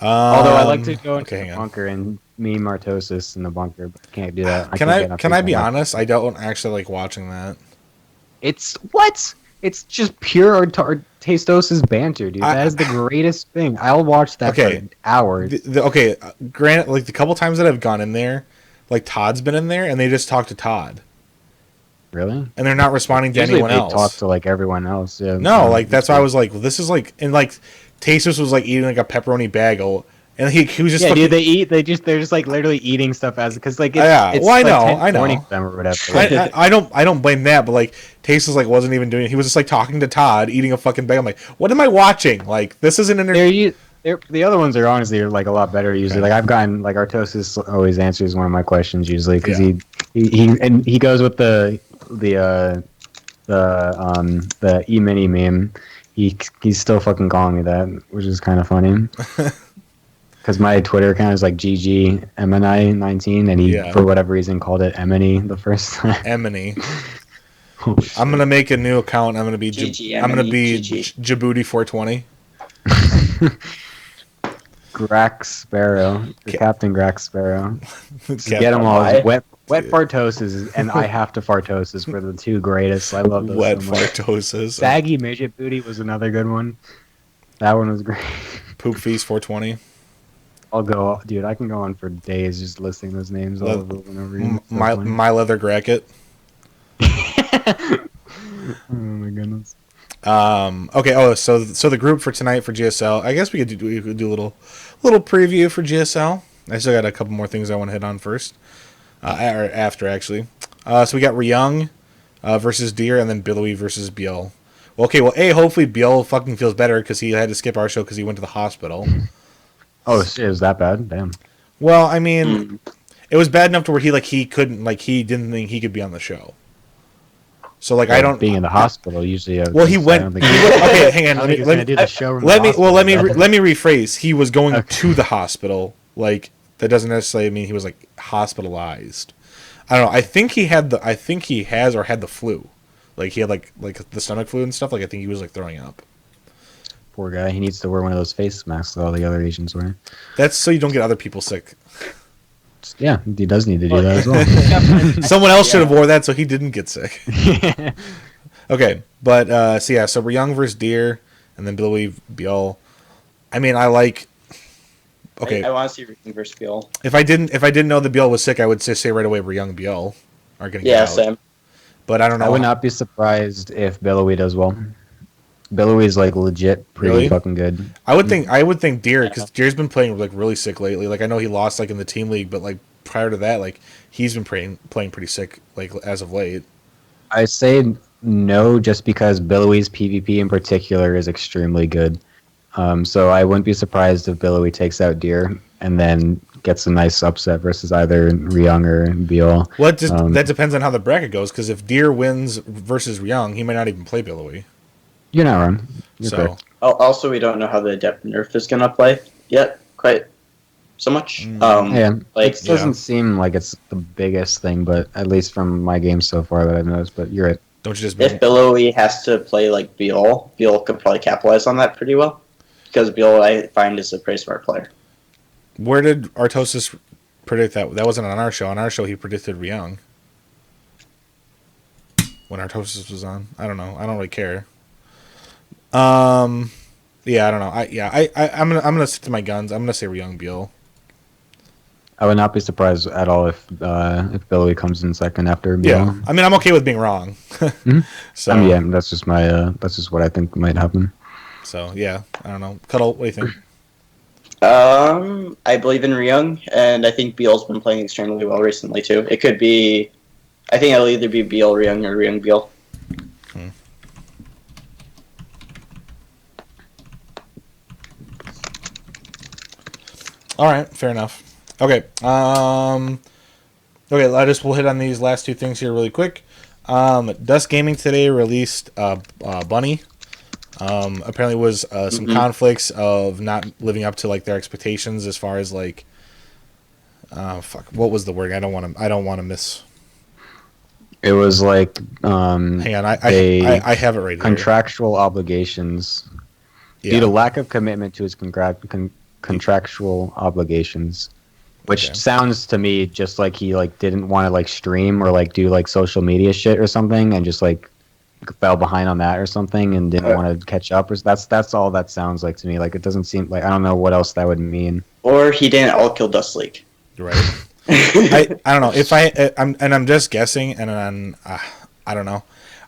S1: Although I like to go into
S2: hang
S1: the
S2: on.
S1: bunker and me Martosis in the bunker, but I can't do that.
S2: Can I be honest? I don't actually like watching that.
S1: It's what? It's just pure Tastosis banter, dude. That is the greatest thing. I'll watch that for hours.
S2: Okay, granted, like the couple times that I've gone in there, like Todd's been in there, and they just talk to Todd.
S1: Really?
S2: And they're not responding to anyone else.
S1: Talk to like everyone else. Yeah.
S2: No, like that's why I was like, well, this is like, and like Tastos was like eating like a pepperoni bagel, and he was just
S1: dude. They're just like literally eating stuff as because like it's, it's
S2: well,
S1: I
S2: know
S1: them or whatever.
S2: I don't blame that, but like Tastos like wasn't even doing it. He was just like talking to Todd, eating a fucking bagel. I'm like, what am I watching? Like this isn't
S1: the other ones are honestly like a lot better usually. Like I've gotten like Artosis always answers one of my questions usually because he goes with the E-mini meme. He's still fucking calling me that, which is kind of funny. Because my Twitter account is like GG Gemini 19, and he for whatever reason called it Emini the first time.
S2: Emini. I'm gonna make a new account. I'm gonna be Djibouti 420.
S1: Grax Sparrow, Captain Grax Sparrow. Get them all. Wet fartoses and I have to fartoses were the two greatest. I love those.
S2: Wet so fartoses.
S1: Saggy midget booty was another good one. That one was great.
S2: Poop feast 420.
S1: I'll go, dude. I can go on for days just listing those names all over and over again.
S2: My leather gracket.
S1: Oh my goodness.
S2: Okay. Oh, so the group for tonight for GSL. I guess we could do a little preview for GSL. I still got a couple more things I want to hit on first. Or after actually. So we got Ryung versus Deer, and then Billowy versus Biel. Well, okay. Well, hopefully Biel fucking feels better because he had to skip our show because he went to the hospital.
S1: Oh shit! Is that bad? Damn.
S2: Well, I mean, it was bad enough to where he didn't think he could be on the show. So like, I don't
S1: being in the hospital usually.
S2: Well, he went. Okay, hang on. Let me rephrase. He was going to the hospital. Like that doesn't necessarily mean he was like hospitalized. I don't know. I think he had the flu. Like he had like the stomach flu and stuff. Like I think he was like throwing up.
S1: Poor guy. He needs to wear one of those face masks that all the other Asians wear.
S2: That's so you don't get other people sick.
S1: Yeah, he does need to do that as well.
S2: Someone else should have wore that so he didn't get sick. Okay, but so Ryung versus Deer, and then Billowy Biel. I mean, I like. Okay,
S3: I want to see Ryung versus Biel.
S2: If I didn't know that Biel was sick, I would just say right away Ryung Biel are going to get out.
S3: Sam.
S2: But I don't know.
S1: I would not be surprised if Billowy does well. Billowy is like legit pretty fucking good.
S2: I would think Deer, because Deer's been playing like really sick lately. Like I know he lost like in the team league, but like prior to that, like he's been playing pretty sick like as of late.
S1: I say no, just because Billowy's PvP in particular is extremely good. So I wouldn't be surprised if Billowy takes out Deer and then gets a nice upset versus either Ryung or Biel.
S2: Well, that depends on how the bracket goes. Because if Deer wins versus Ryung, he might not even play Billowy.
S1: You're not wrong. You're correct.
S3: Also, we don't know how the Adept nerf is going to play yet, quite so much.
S1: It doesn't seem like it's the biggest thing, but at least from my games so far that I've noticed. But you're right.
S2: Don't you just
S3: if Billowy has to play like Biel could probably capitalize on that pretty well, because Biel I find is a pretty smart player.
S2: Where did Artosis predict that? That wasn't on our show. On our show, he predicted Ryung when Artosis was on. I don't know. I don't really care. I don't know. I'm gonna stick to my guns. I'm gonna say Ryung Biel.
S1: I would not be surprised at all if Billowy comes in second after Biel.
S2: Yeah, I mean I'm okay with being wrong.
S1: Mm-hmm. So that's just that's just what I think might happen.
S2: So yeah, I don't know. Cuddle, what do you think?
S3: I believe in Ryung, and I think Biel's been playing extremely well recently too. It could be, I think it'll either be Biel Ryung or Ryung Biel.
S2: All right, fair enough. Okay, we'll hit on these last two things here really quick. Dust Gaming today released Bunny. Apparently was some conflicts of not living up to like their expectations as far as like what was the word? I don't want to miss.
S1: It was like
S2: hang on, I have it right here.
S1: Contractual obligations due to lack of commitment to his contractual obligations, which sounds to me just like he like didn't want to like stream or like do like social media shit or something, and just like fell behind on that or something and didn't
S3: Uh,
S1: want to catch up. Or that's all that sounds like to me. Like it doesn't seem like I don't know what else that would mean.
S3: or he didn't all kill Dust League.
S2: Right. I don't know if I'm just guessing, and I don't know.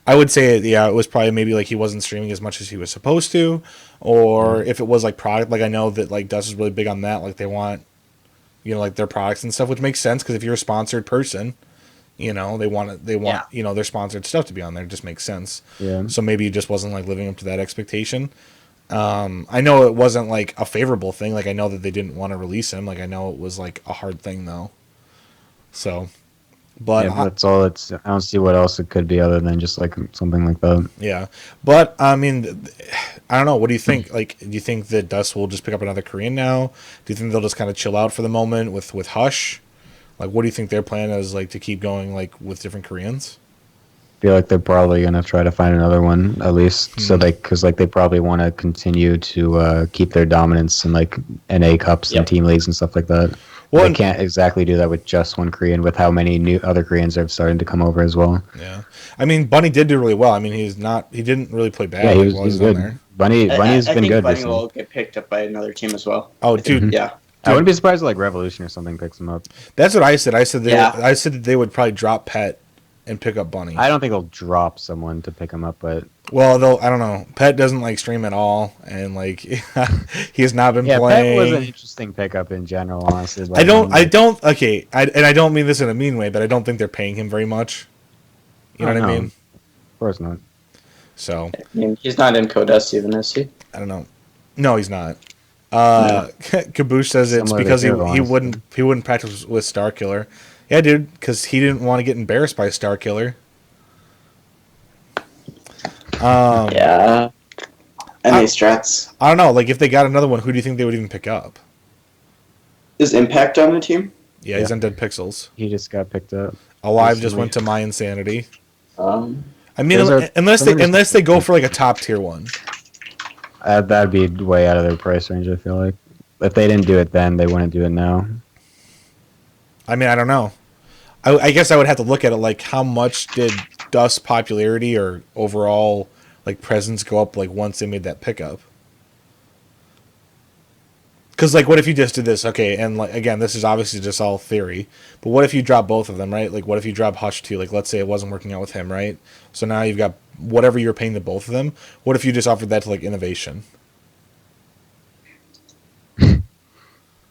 S2: I would say yeah, it was probably maybe like he wasn't streaming as much as he was supposed to, or if it was like product. Like I know that like Dust is really big on that. Like they want, like their products and stuff, which makes sense because if you're a sponsored person, they want their sponsored stuff to be on there. It just makes sense.
S1: Yeah.
S2: So maybe he just wasn't like living up to that expectation. I know it wasn't like a favorable thing. Like I know that they didn't want to release him. Like I know it was like a hard thing though. So, but
S1: Yeah, that's all. I don't see what else it could be other than just like something like that.
S2: yeah, but I mean, I don't know. What do you think? Like, do you think that Dust will just pick up another Korean now? Do you think they'll just kind of chill out for the moment with Hush? Like, what do you think their plan is? Like to keep going like with different Koreans?
S1: Feel like they're probably gonna try to find another one at least, so because like they probably want to continue to keep their dominance in like NA cups and team leagues and stuff like that. Well, they can't exactly do that with just one Korean. With how many new other Koreans are starting to come over as well.
S2: Yeah, I mean Bunny did do really well. I mean he didn't really play bad.
S1: Yeah,
S2: while
S1: he's
S2: on
S1: good.
S2: There.
S1: Bunny's
S3: I
S1: been
S3: think
S1: good.
S3: Bunny will get picked up by another team as well.
S2: Oh, dude,
S3: Yeah.
S1: I wouldn't be surprised if like Revolution or something picks him up.
S2: That's what I said. I said
S3: Yeah.
S2: I said that they would probably drop Pet and pick up Bunny.
S1: I don't think they'll drop someone to pick him up, but
S2: Well, I don't know. Pet doesn't like stream at all, and like he has not been
S1: yeah,
S2: playing.
S1: Pet was an interesting pickup in general. Honestly,
S2: I don't. Okay, and I don't mean this in a mean way, but I don't think they're paying him very much. You know what I mean?
S1: Of course not.
S2: So
S3: I mean, he's not in Codest even, is he?
S2: I don't know. No, he's not. Kaboosh says it's
S1: Similar to
S2: because he
S1: Kiro,
S2: wouldn't practice with Starkiller. Yeah, dude, because he didn't want to get embarrassed by Starkiller.
S3: Yeah. And these strats.
S2: I don't know. Like, if they got another one, who do you think they would even pick up?
S3: Is Impact on the team?
S2: Yeah, he's on Dead Pixels.
S1: He just got picked up.
S2: Alive just
S1: recently.
S2: went to My Insanity.
S3: Um,
S2: I mean,
S1: Those are-
S2: unless they go for like a top tier one.
S1: That'd be way out of their price range. I feel like if they didn't do it then, they wouldn't do it now.
S2: I mean, I don't know. I guess I would have to look at it like how much did Dust's popularity or overall like presence go up like once they made that pickup? Because like, what if you just did this? Okay, and like again, this is obviously just all theory. But what if you drop both of them, right? Like, what if you drop Hush too? Like, let's say it wasn't working out with him, right? So now you've got whatever you're paying the both of them. What if you just offered that to like Innovation?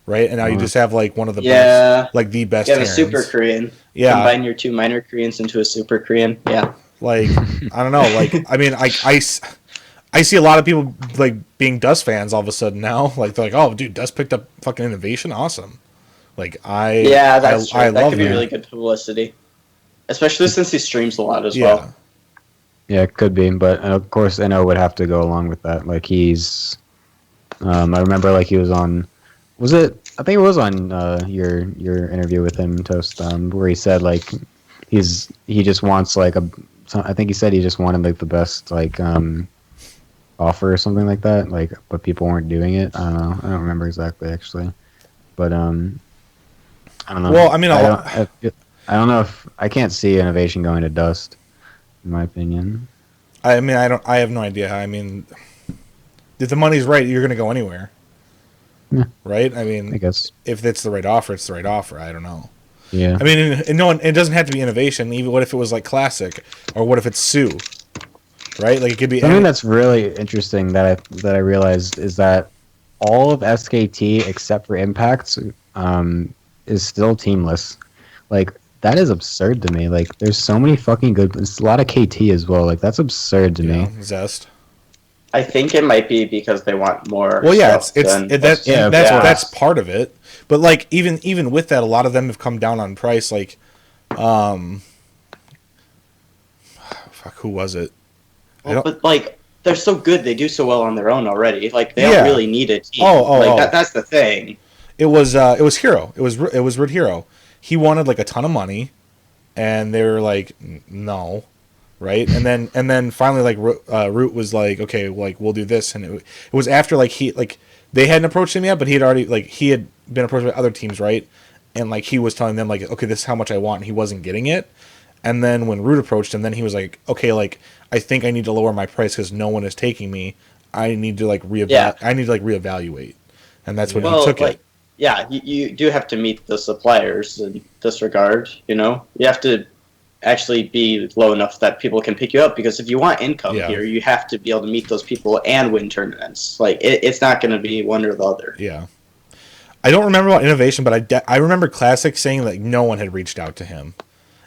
S2: Right, and now you just have like one of the best, like the best.
S3: You have a
S2: Terrans.
S3: Super Korean.
S2: Yeah.
S3: Combine your two minor Koreans into a Super Korean. Yeah.
S2: Like, I don't know. Like, I mean, I see a lot of people like being Dust fans all of a sudden now. Like, they're like, oh, dude, Dust picked up fucking Innovation. Awesome. Like,
S3: That's true.
S2: I
S3: that
S2: love
S3: could be
S2: that.
S3: really good publicity. Especially since he streams a lot as
S2: Yeah.
S3: well.
S1: Yeah, it could be, but of course, NO would have to go along with that. Like he's, I remember like he was on, was it? I think it was on your interview with him, Toast, where he said like he just wants like I think he said he just wanted like the best like offer or something like that. Like, but people weren't doing it. I don't know. I don't remember exactly actually, but I don't know.
S2: Well, I mean,
S1: I don't know if I can't see Innovation going to Dust. In my opinion.
S2: I mean, I have no idea. I mean, if the money's right, you're gonna go anywhere.
S1: Yeah.
S2: Right? I mean,
S1: I guess.
S2: if it's the right offer, it's the right offer. I don't know.
S1: Yeah.
S2: I mean, it doesn't have to be Innovation. Even what if it was like Classic, or what if it's Sue? Right? Like it could be.
S1: Something that's really interesting that I realized is that all of SKT except for Impacts is still teamless. Like that is absurd to me. Like there's so many fucking good. It's a lot of KT as well. Like that's absurd to me.
S2: Zest.
S3: I think it might be because they want more.
S2: Well, yeah,
S3: stuff than
S2: that's part of it. But like even with that, a lot of them have come down on price. Like, fuck, who was it?
S3: Well, but like they're so good, they do so well on their own already. Like they don't really need a team. That's the thing.
S2: It was Hero. It was Root Hero. He wanted like a ton of money, and they were like, no, right? And then finally like Root was like, okay, like we'll do this, and it was after like they hadn't approached him yet, but he had been approached by other teams, right? And like he was telling them like, okay, this is how much I want, and he wasn't getting it. And then when Root approached him, then he was like, okay, like I think I need to lower my price because no one is taking me. I need to like reevaluate, and that's when he
S3: Well,
S2: took
S3: like,
S2: it.
S3: yeah, you do have to meet the suppliers in this regard. You have to actually be low enough that people can pick you up. Because if you want income
S2: Yeah.
S3: here, you have to be able to meet those people and win tournaments. Like, it's not going to be one or the other.
S2: Yeah. I don't remember about innovation, but I remember Classic saying that no one had reached out to him.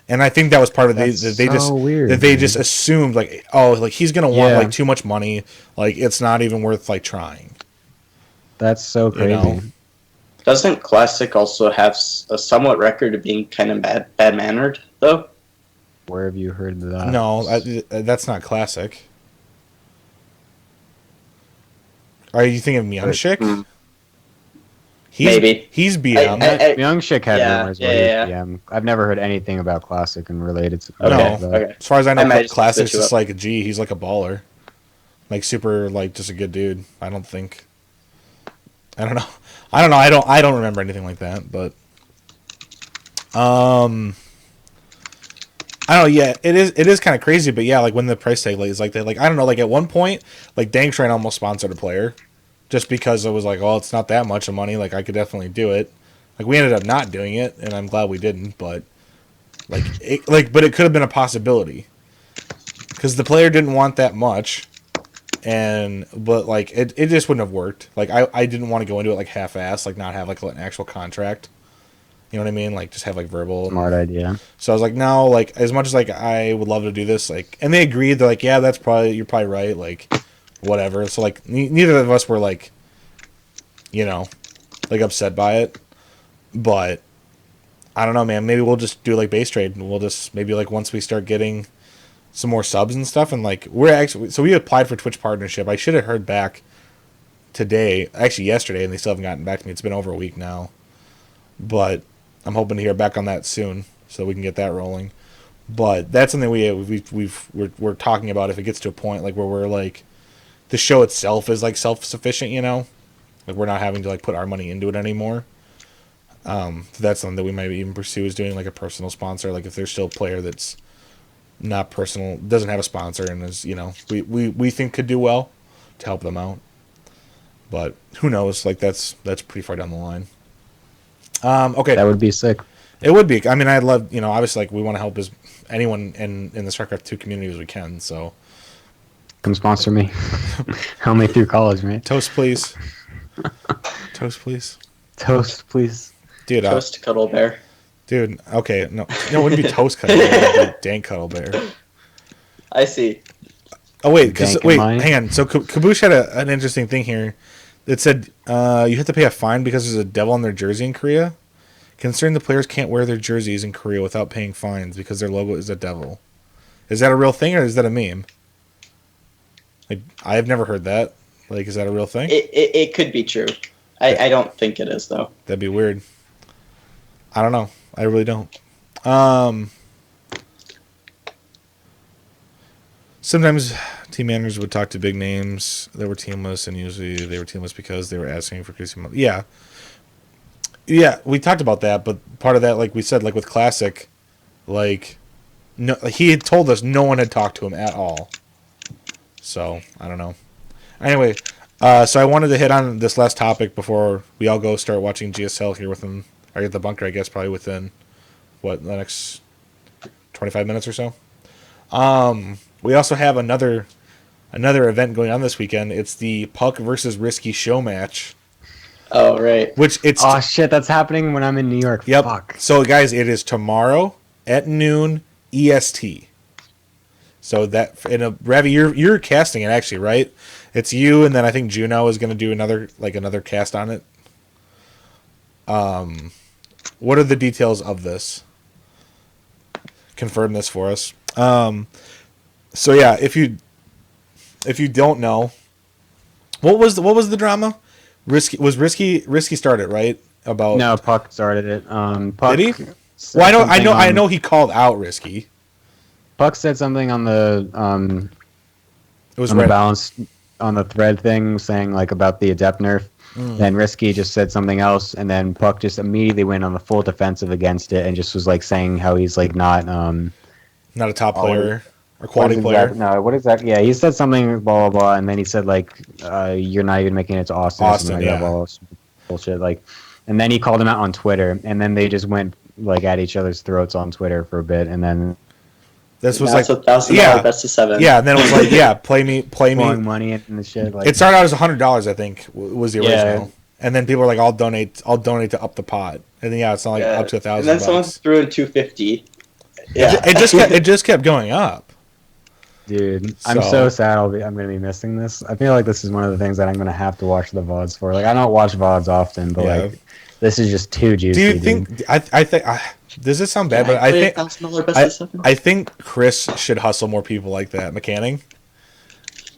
S2: And I think that was part of
S1: That's so weird,
S2: that they
S1: man.
S2: just assumed like, oh, like he's gonna want
S1: Yeah.
S2: like too much money, like it's not even worth like trying.
S1: That's so crazy.
S2: know?
S3: Doesn't Classic also have a somewhat record of being kind of bad mannered though?
S1: Where have you heard that?
S2: No, that's not Classic. Are you thinking of Myungshik?
S3: Mm.
S2: He's,
S3: Maybe.
S2: he's BM.
S1: Young Chick had
S3: Yeah,
S1: rumors
S3: yeah,
S1: where he was
S3: yeah.
S1: PM. I've never heard anything about Classic and related to
S2: No.
S1: that.
S3: Okay.
S2: As far as I know,
S3: I might just
S2: Classic's
S3: switch you
S2: just
S3: up.
S2: like a G. He's like a baller, like super, like just a good dude. I don't think. I don't know. I don't remember anything like that. But, I don't know. Yeah, it is kind of crazy. But yeah, like when the price tag is like that, like I don't know. Like at one point, like Danktrain almost sponsored a player, just because it was like, oh, it's not that much of money. Like I could definitely do it. Like we ended up not doing it, and I'm glad we didn't. But but it could have been a possibility because the player didn't want that much, but like it just wouldn't have worked. Like I didn't want to go into it like half-assed, like not have like an actual contract. You know what I mean? Like just have like verbal.
S1: Smart idea.
S2: So I was like, no, like as much as like I would love to do this, like, and they agreed. They're like, yeah, you're probably right. Like, whatever. So like neither of us were like, like upset by it. But I don't know, man. Maybe we'll just do like base trade, and we'll just maybe like once we start getting some more subs and stuff, and like we applied for Twitch partnership. I should have heard back today, actually yesterday, and they still haven't gotten back to me. It's been over a week now, but I'm hoping to hear back on that soon so we can get that rolling. But that's something we're talking about if it gets to a point like where we're like the show itself is like self-sufficient, like we're not having to like put our money into it anymore. So that's something that we might even pursue is doing like a personal sponsor. Like if there's still a player that's not personal, doesn't have a sponsor, and is we think could do well to help them out. But who knows? Like that's pretty far down the line. Okay,
S1: That would be sick.
S2: it would be. I mean, I'd love obviously like we want to help as anyone in the StarCraft 2 community as we can. So
S1: Come sponsor me. Help me through college, man.
S2: toast, please. Toast, please.
S1: Toast, please.
S2: Dude,
S3: Toast Cuddlebear.
S2: dude. Okay, no, it wouldn't be Toast Cuddlebear. It'd be Dank Cuddlebear.
S3: I see.
S2: Oh wait,
S1: Dank and
S2: wait,
S1: mine?
S2: hang on. So Kaboosh had an interesting thing here. It said you have to pay a fine because there's a devil on their jersey in Korea. Concerned the players can't wear their jerseys in Korea without paying fines because their logo is a devil. Is that a real thing or is that a meme? Like I have never heard that. Like, is that a real thing?
S3: It could be true. I don't think it is though.
S2: That'd be weird. I don't know. I really don't. Sometimes team managers would talk to big names that were teamless, and usually they were teamless because they were asking for crazy money. Yeah, we talked about that, but part of that, like we said, like with Classic, like no, he had told us no one had talked to him at all. So I don't know. Anyway, so I wanted to hit on this last topic before we all go start watching GSL here within, or at the bunker, I guess, probably within the next 25 minutes or so. We also have another event going on this weekend. It's the Puck versus Risky show match.
S3: Oh right.
S2: Which it's
S1: Oh shit, that's happening when I'm in New York.
S2: Yep.
S1: Fuck.
S2: So guys, it is tomorrow at noon EST. So that Ravi, you're casting it actually, right? It's you, and then I think Juno is going to do another cast on it. What are the details of this? Confirm this for us. So yeah, if you don't know, what was the drama? Risky started, right? About
S1: No, Puck started it. Puck
S2: Did he?
S1: said
S2: Well,
S1: something
S2: I
S1: on-
S2: know he called out Risky.
S1: Puck said something on the
S2: It was
S1: on the
S2: Reddit.
S1: balance on the thread thing, saying like about the adept nerf. Then Risky just said something else, and then Puck just immediately went on the full defensive against it, and just was like saying how he's like not
S2: Not a top
S1: Oh,
S2: player or
S1: What
S2: quality
S1: is
S2: player.
S1: exact, no, what is that? Yeah, he said something blah blah blah, and then he said like, "You're not even making it to Austin," or something
S2: Austin,
S1: like that.
S2: yeah.
S1: Blah, blah, bullshit. Like, and then he called him out on Twitter, and then they just went like at each other's throats on Twitter for a bit, and then
S2: This was
S3: That's
S2: like,
S3: $1,000 best of 7.
S2: yeah. And then it was like, yeah, play me.
S1: throwing money and the shit. Like,
S2: It started out as $100, I think, was the
S1: Yeah.
S2: original, and then people were like, "I'll donate to up the pot," and then it's not like up to
S3: And then someone
S2: $1,000.
S3: threw in 250. Yeah.
S2: It just kept going up.
S1: dude, I'm
S2: So-
S1: so sad. I'm gonna be missing this. I feel like this is one of the things that I'm gonna have to watch the VODs for. Like, I don't watch VODs often, but
S2: Yeah.
S1: like, this is just too juicy.
S2: Do you
S1: dude.
S2: think? I think. Does this sound bad? But I think.
S3: $1,000 best of 7.
S2: I think Chris should hustle more people like that. Mechanic.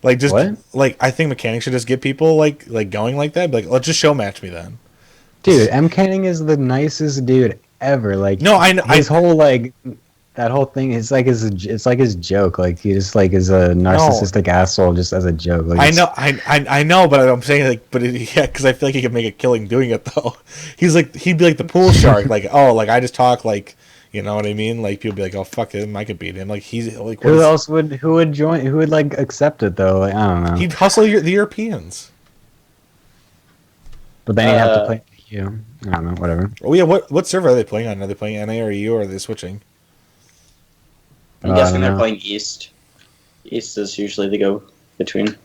S2: Like just
S1: What?
S2: like I think Mechanic should just get people like going like that. Be like, let's just show match me then.
S1: Dude, M. Canning is the nicest dude ever. Like,
S2: No, I know.
S1: his whole like that whole thing is like it's like his joke. Like, he just like is a narcissistic asshole just as a joke. Like,
S2: I know, I know, but I'm saying like, yeah, because I feel like he could make a killing doing it though. He'd be like the pool shark, like, oh, like I just talk like, you know what I mean? Like people be like, oh fuck him, I could beat him. Like he's like,
S1: who else would join? Who would like accept it though? Like, I don't know.
S2: He'd hustle the Europeans.
S1: But then he'd have to play you. I don't know. Whatever.
S2: Oh yeah, what server are they playing on? Are they playing NA or EU, or are they switching?
S3: I'm
S1: I
S3: guessing
S1: don't
S3: they're
S1: know.
S3: playing East. East is usually the go between.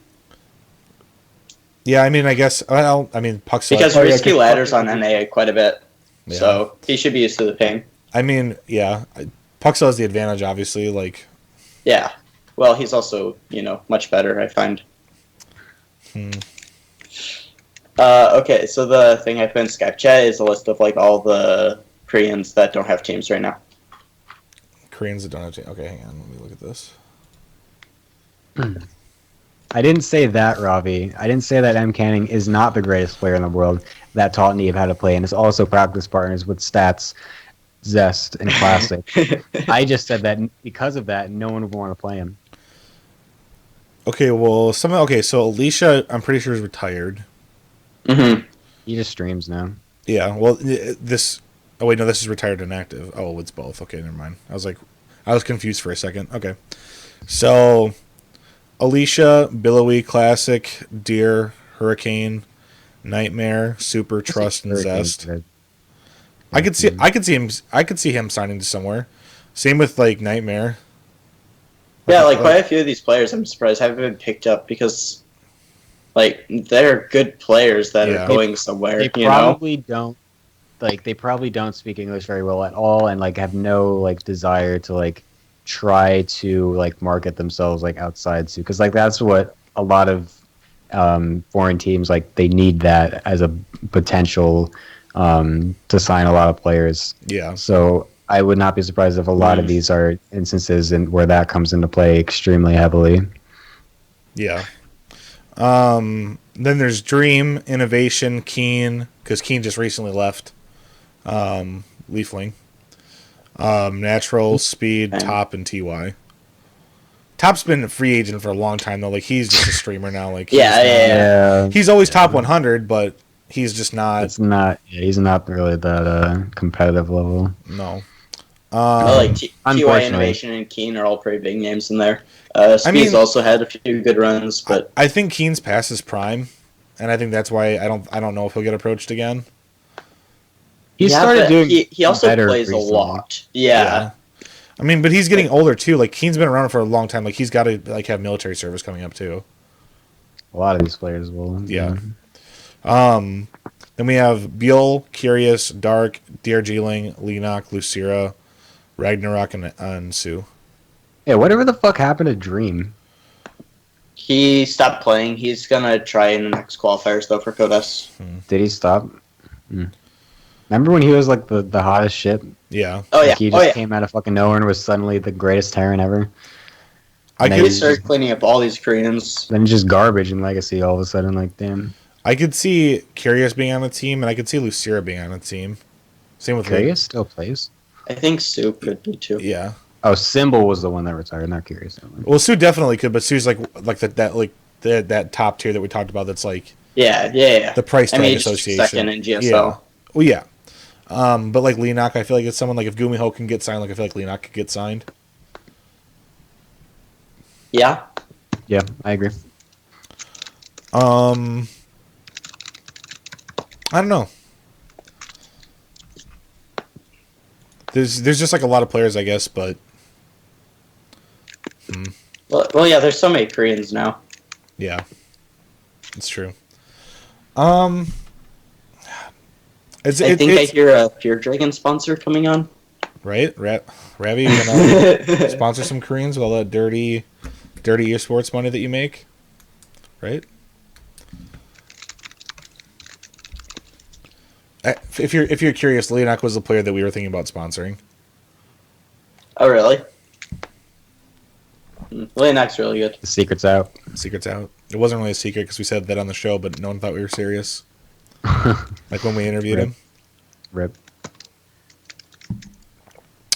S2: Yeah, I mean, I guess. Well, I mean, Puck's
S3: Because
S1: Oh, yeah,
S3: Risky
S1: 'cause-
S3: Ladder's on NA quite a bit.
S2: Yeah.
S3: So he should be used to the pain.
S2: I mean, yeah, Puxel has the advantage, obviously. Like,
S3: Yeah. Well, he's also, much better, I find. Okay, so the thing I put in Skype chat is a list of like all the Koreans that don't have teams right now.
S2: Koreans that don't have. Okay, hang on, let me look at this.
S1: I didn't say that, Ravi. I didn't say that M. Canning is not the greatest player in the world that taught Neve how to play and is also practice partners with Stats, Zest, and Classic. I just said that because of that, no one would want to play him.
S2: Okay, well, so Alicia, I'm pretty sure is retired.
S3: Mm-hmm.
S1: He just streams now.
S2: Yeah, well, this. Oh wait, no, this is retired and active. Oh, it's both. Okay, never mind. I was confused for a second. Okay, so Alicia, Billowy, Classic, Deer, Hurricane, Nightmare, Super, Trust, and Zest. I could see him signing to somewhere. Same with like Nightmare.
S3: Yeah, like quite a few of these players I'm surprised haven't been picked up because like they're good players that
S2: Yeah.
S3: are going somewhere,
S1: They probably don't. Like, they probably don't speak English very well at all, and like have no like desire to like try to like market themselves like outside too, because like that's what a lot of foreign teams like. They need that as a potential to sign a lot of players.
S2: Yeah.
S1: So I would not be surprised if a lot of these are instances where that comes into play extremely heavily.
S2: Yeah. Then there's Dream, Innovation, Keen, because Keen just recently left. Leafling. Natural, Speed, Top, and TY. Top's been a free agent for a long time though. Like he's just a streamer now. Like
S1: Yeah,
S2: he's always top 100, but he's just not.
S1: it's not. Yeah, he's not really that competitive level.
S2: No.
S3: like TY
S1: unfortunately.
S3: Innovation and Keen are all pretty big names in there.
S2: mean-
S3: Speed's also had a few good runs, but
S2: I think Keen's past his prime, and I think that's why I don't know if he'll get approached again.
S1: He
S3: yeah,
S1: started
S3: but
S1: doing.
S3: he also
S1: better
S3: plays
S1: recently.
S3: a lot. Yeah.
S2: I mean, but he's getting older too. Like Keen's been around for a long time. Like he's got to like have military service coming up too.
S1: A lot of these players will.
S2: Yeah. Then we have Buell, Curious, Dark, Dear Geeling, Lenok, Lucira, Ragnarok, and Sue.
S1: Yeah. Whatever the fuck happened to Dream?
S3: He stopped playing. He's gonna try in the next qualifiers though for Codas.
S1: Did he stop? Remember when he was like the hottest shit?
S2: Yeah.
S3: Oh
S1: Like,
S3: yeah.
S1: he just came out of fucking nowhere and was suddenly the greatest Terran ever.
S2: I
S1: And
S3: He
S1: then
S2: could
S1: he's
S3: started cleaning up all these Koreans.
S1: then just garbage in Legacy all of a sudden. Like, damn.
S2: I could see Curious being on the team, and I could see Lucira being on the team. Same with
S1: Curious still plays.
S3: I think Sue could be too.
S2: Yeah.
S1: Oh, Symbol was the one that retired. Not Curious.
S2: Well, Sue definitely could, but Sue's like that top tier that we talked about. That's like
S3: Yeah.
S2: the price
S3: I
S2: tag
S3: mean, he's
S2: association.
S3: second in GSL.
S2: Yeah. Well, yeah. But like Lenok, I feel like it's someone like if Gumiho can get signed, like I feel like Lenok could get signed.
S3: Yeah.
S1: Yeah, I agree.
S2: I don't know. There's just like a lot of players, I guess, but
S3: Well, yeah. There's so many Koreans now.
S2: yeah, it's true. Um, it's
S3: I think I
S2: it's
S3: hear a Pure Dragon sponsor coming on.
S2: right. Ravi, you gonna sponsor some Koreans with all that dirty esports money that you make, right? If you're curious, Leonak was the player that we were thinking about sponsoring.
S3: Oh, really? Leonak's really good.
S1: The secret's out.
S2: Secret's out. It wasn't really a secret because we said that on the show, but no one thought we were serious. Like when we interviewed him.
S1: Rip.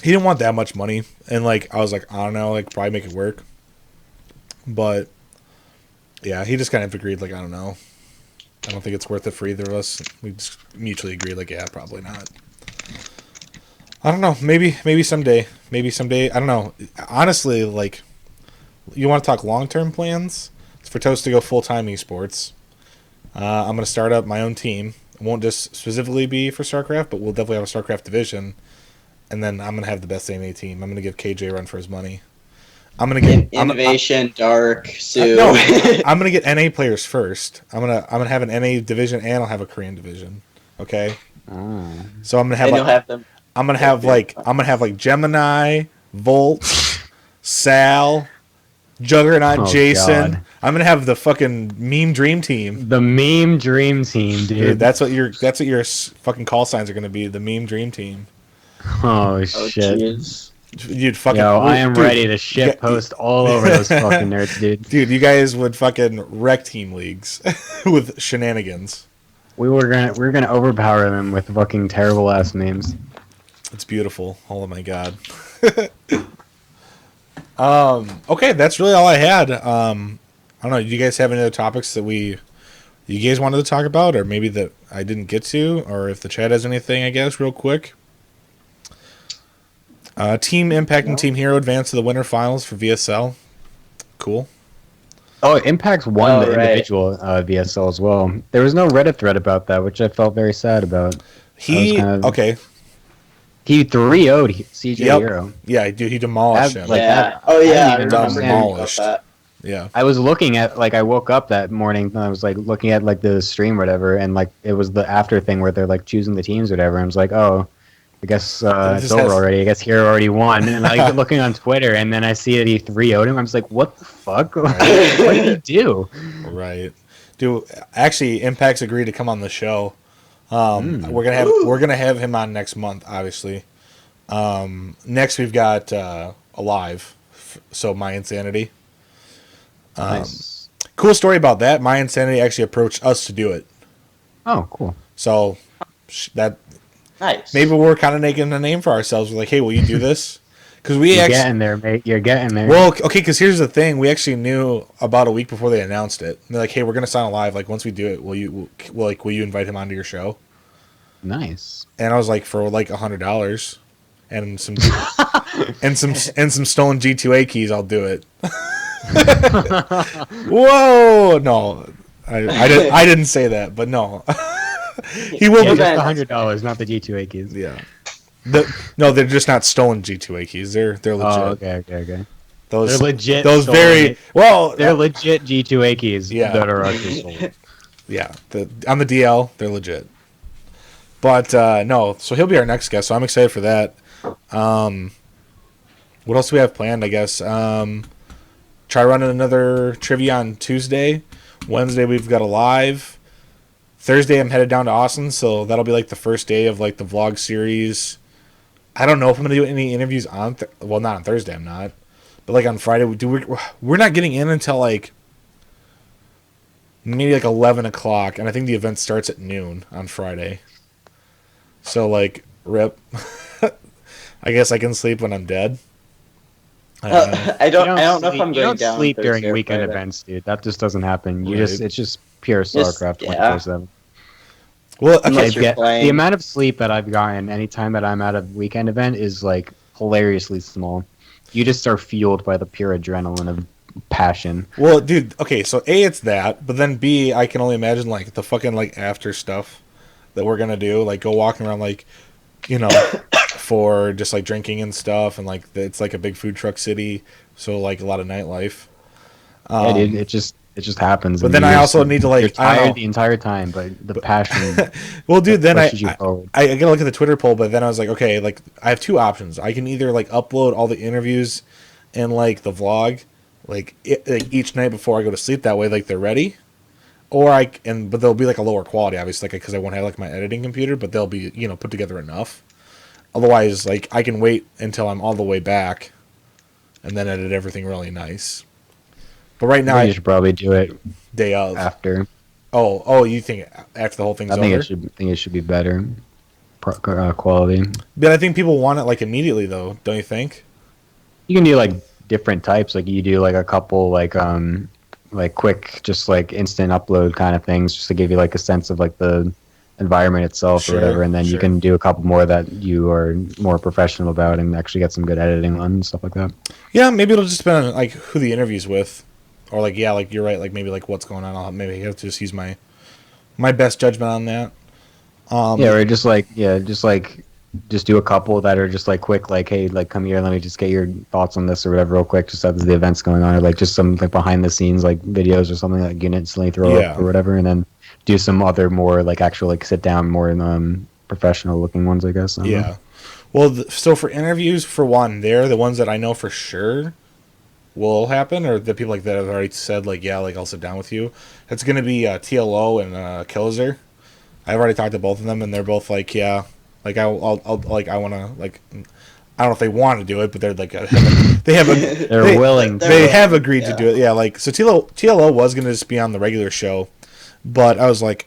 S2: He didn't want that much money, and like I was like, I don't know, like probably make it work. But yeah, he just kind of agreed, like I don't know. I don't think it's worth it for either of us. We just mutually agreed, like yeah, probably not. I don't know. Maybe someday. Maybe someday. I don't know. Honestly, like, you want to talk long-term plans? It's for Toast to go full-time esports. I'm going to start up my own team. It won't just specifically be for StarCraft, but we'll definitely have a StarCraft division. And then I'm going to have the best ANA team. I'm going to give KJ a run for his money. I'm going to get
S3: Innovation, Dark, Sue.
S2: No, I'm going to get NA players first. I'm gonna have an NA division and I'll have a Korean division. Okay? So I'm going to have
S3: And you'll have them.
S2: I'm gonna have like Gemini, Volt, Sal, Juggernaut, Jason.
S1: God.
S2: I'm gonna have the fucking meme dream team.
S1: The meme dream team, dude.
S2: Dude, that's what your fucking call signs are gonna be. The meme dream team.
S1: Oh
S3: Oh,
S1: shit.
S3: jeez.
S2: You'd fucking.
S1: Yo, I am
S2: dude,
S1: ready to shit post all over those fucking nerds, dude.
S2: Dude, you guys would fucking wreck team leagues with shenanigans.
S1: We were gonna overpower them with fucking terrible ass memes.
S2: It's beautiful. Oh my god. Okay, that's really all I had. I don't know. Do you guys have any other topics that you guys wanted to talk about, or maybe that I didn't get to, or if the chat has anything? I guess real quick. Team Impact and Team Hero advanced to the winter finals for VSL. Cool.
S1: Oh, Impact's won the
S3: right.
S1: individual VSL as well. There was no Reddit thread about that, which I felt very sad about.
S2: Okay.
S1: He 3-0'd CJ
S2: Yep.
S1: Hero.
S2: Yeah, dude, he demolished
S1: That-
S2: him.
S1: like,
S3: Yeah.
S1: I
S3: Oh, yeah. I
S1: didn't even
S3: remember
S1: understand.
S3: hearing about
S2: Demolished.
S3: that.
S2: Yeah.
S1: I was looking at, like, I woke up that morning and I was like looking at like the stream or whatever, and like it was the after thing where they're like choosing the teams or whatever. And I was like, oh, I guess
S2: just
S1: it's over
S2: has-
S1: already. I guess Hero already won. And I like looking on Twitter, and then I see that he 3-0'd him. I was like, what the fuck? What did he do?
S2: Right. Dude, actually, Impact's agreed to come on the show. We're gonna have him on next month, obviously. Next we've got Alive, so My Insanity.
S1: Nice.
S2: Cool story about that. My Insanity actually approached us to do it.
S1: Oh, cool.
S2: So that
S3: Nice.
S2: maybe we're kind of making a name for ourselves. We're like, hey, will you do this? Because we
S1: You're
S2: actually
S1: getting there, mate. You're getting there.
S2: well, okay. Because here's the thing: we actually knew about a week before they announced it. And they're like, hey, we're gonna sign Alive. Like once we do it, will you invite him onto your show?
S1: Nice.
S2: And I was like, for like $100 and some and some stolen G2A keys, I'll do it. Whoa! No, I didn't say that, but no, he will
S1: Yeah,
S2: be.
S1: just $100, not the G2A keys.
S2: Yeah. No, they're just not stolen G2A keys. They're legit.
S1: Oh, okay.
S2: Those
S1: They're legit.
S2: Those
S1: stolen.
S2: very well.
S1: They're legit G2A keys
S2: Yeah.
S1: that are actually sold.
S2: Yeah, on the DL, they're legit. But no, so he'll be our next guest, so I'm excited for that. What else do we have planned? I guess try running another trivia on Tuesday. Wednesday we've got a live. Thursday I'm headed down to Austin, so that'll be like the first day of like the vlog series. I don't know if I'm gonna do any interviews on. Well, not on Thursday. I'm not. But like on Friday, we're not getting in until like maybe like 11 o'clock, and I think the event starts at noon on Friday. So like, rip. I guess I can sleep when I'm dead.
S3: I don't know if I'm
S1: You
S3: going
S1: don't
S3: down
S1: sleep
S3: Thursday
S1: during
S3: or
S1: weekend
S3: Friday.
S1: events, dude. That just doesn't happen.
S2: Right.
S1: It's just pure StarCraft
S3: yeah.
S1: 24/7.
S2: Well,
S3: Unless
S2: okay,
S3: you're playing.
S1: The amount of sleep that I've gotten anytime that I'm at a weekend event is like hilariously small. You just are fueled by the pure adrenaline of passion.
S2: Well, dude, okay, so A, it's that, but then B, I can only imagine, like, the fucking, like, after stuff that we're gonna do. Like, go walking around, like, you know, for just, like, drinking and stuff, and, like, it's, like, a big food truck city, so, like, a lot of nightlife.
S1: Yeah, dude, it just happens.
S2: But
S1: And
S2: then I also need to,
S1: you're
S2: like, I don't
S1: tired
S2: know.
S1: the entire time, but the passion
S2: Well, dude, then
S1: pushes you forward.
S2: I gotta look at the Twitter poll, but then I was like, okay, like, I have two options. I can either, like, upload all the interviews and, like, the vlog, like each night before I go to sleep. That way, like, they're ready. But they'll be, like, a lower quality, obviously, because I won't have, like, my editing computer, but they'll be, put together enough. Otherwise, like, I can wait until I'm all the way back and then edit everything really nice. But right now,
S1: You should probably do it
S2: day of.
S1: after.
S2: Oh, you think after the whole thing's
S1: I think
S2: over?
S1: it should be better quality.
S2: But I think people want it, like, immediately, though. Don't you think?
S1: You can do like different types. Like you do like a couple like quick, just like instant upload kind of things, just to give you like a sense of like the environment itself
S2: Sure,
S1: or whatever. And then
S2: sure.
S1: you can do a couple more that you are more professional about and actually get some good editing on and stuff like that.
S2: Yeah, maybe it'll just depend on, like, who the interview's with. Or, like, yeah, like, you're right, like, maybe, like, what's going on. Maybe have to just use my best judgment on that.
S1: Yeah, or just do a couple that are just like quick, like, hey, like, come here, let me just get your thoughts on this or whatever real quick, just as the event's going on, or like just some like behind the scenes like videos or something that you can instantly throw
S2: Yeah.
S1: up or whatever, and then do some other more like actual like sit down more professional looking ones, I guess. I don't know.
S2: Yeah. Well, so for interviews, for one, they're the ones that I know for sure will happen, or the people like that have already said, like, yeah, like, I'll sit down with you. It's going to be TLO and Killizer. I've already talked to both of them, and they're both like, yeah, like, I'll like, I want to, like, I don't know if they want to do it, but they're like,
S1: They're willing.
S2: They have agreed to do it. Yeah, like, so TLO was going to just be on the regular show, but I was like,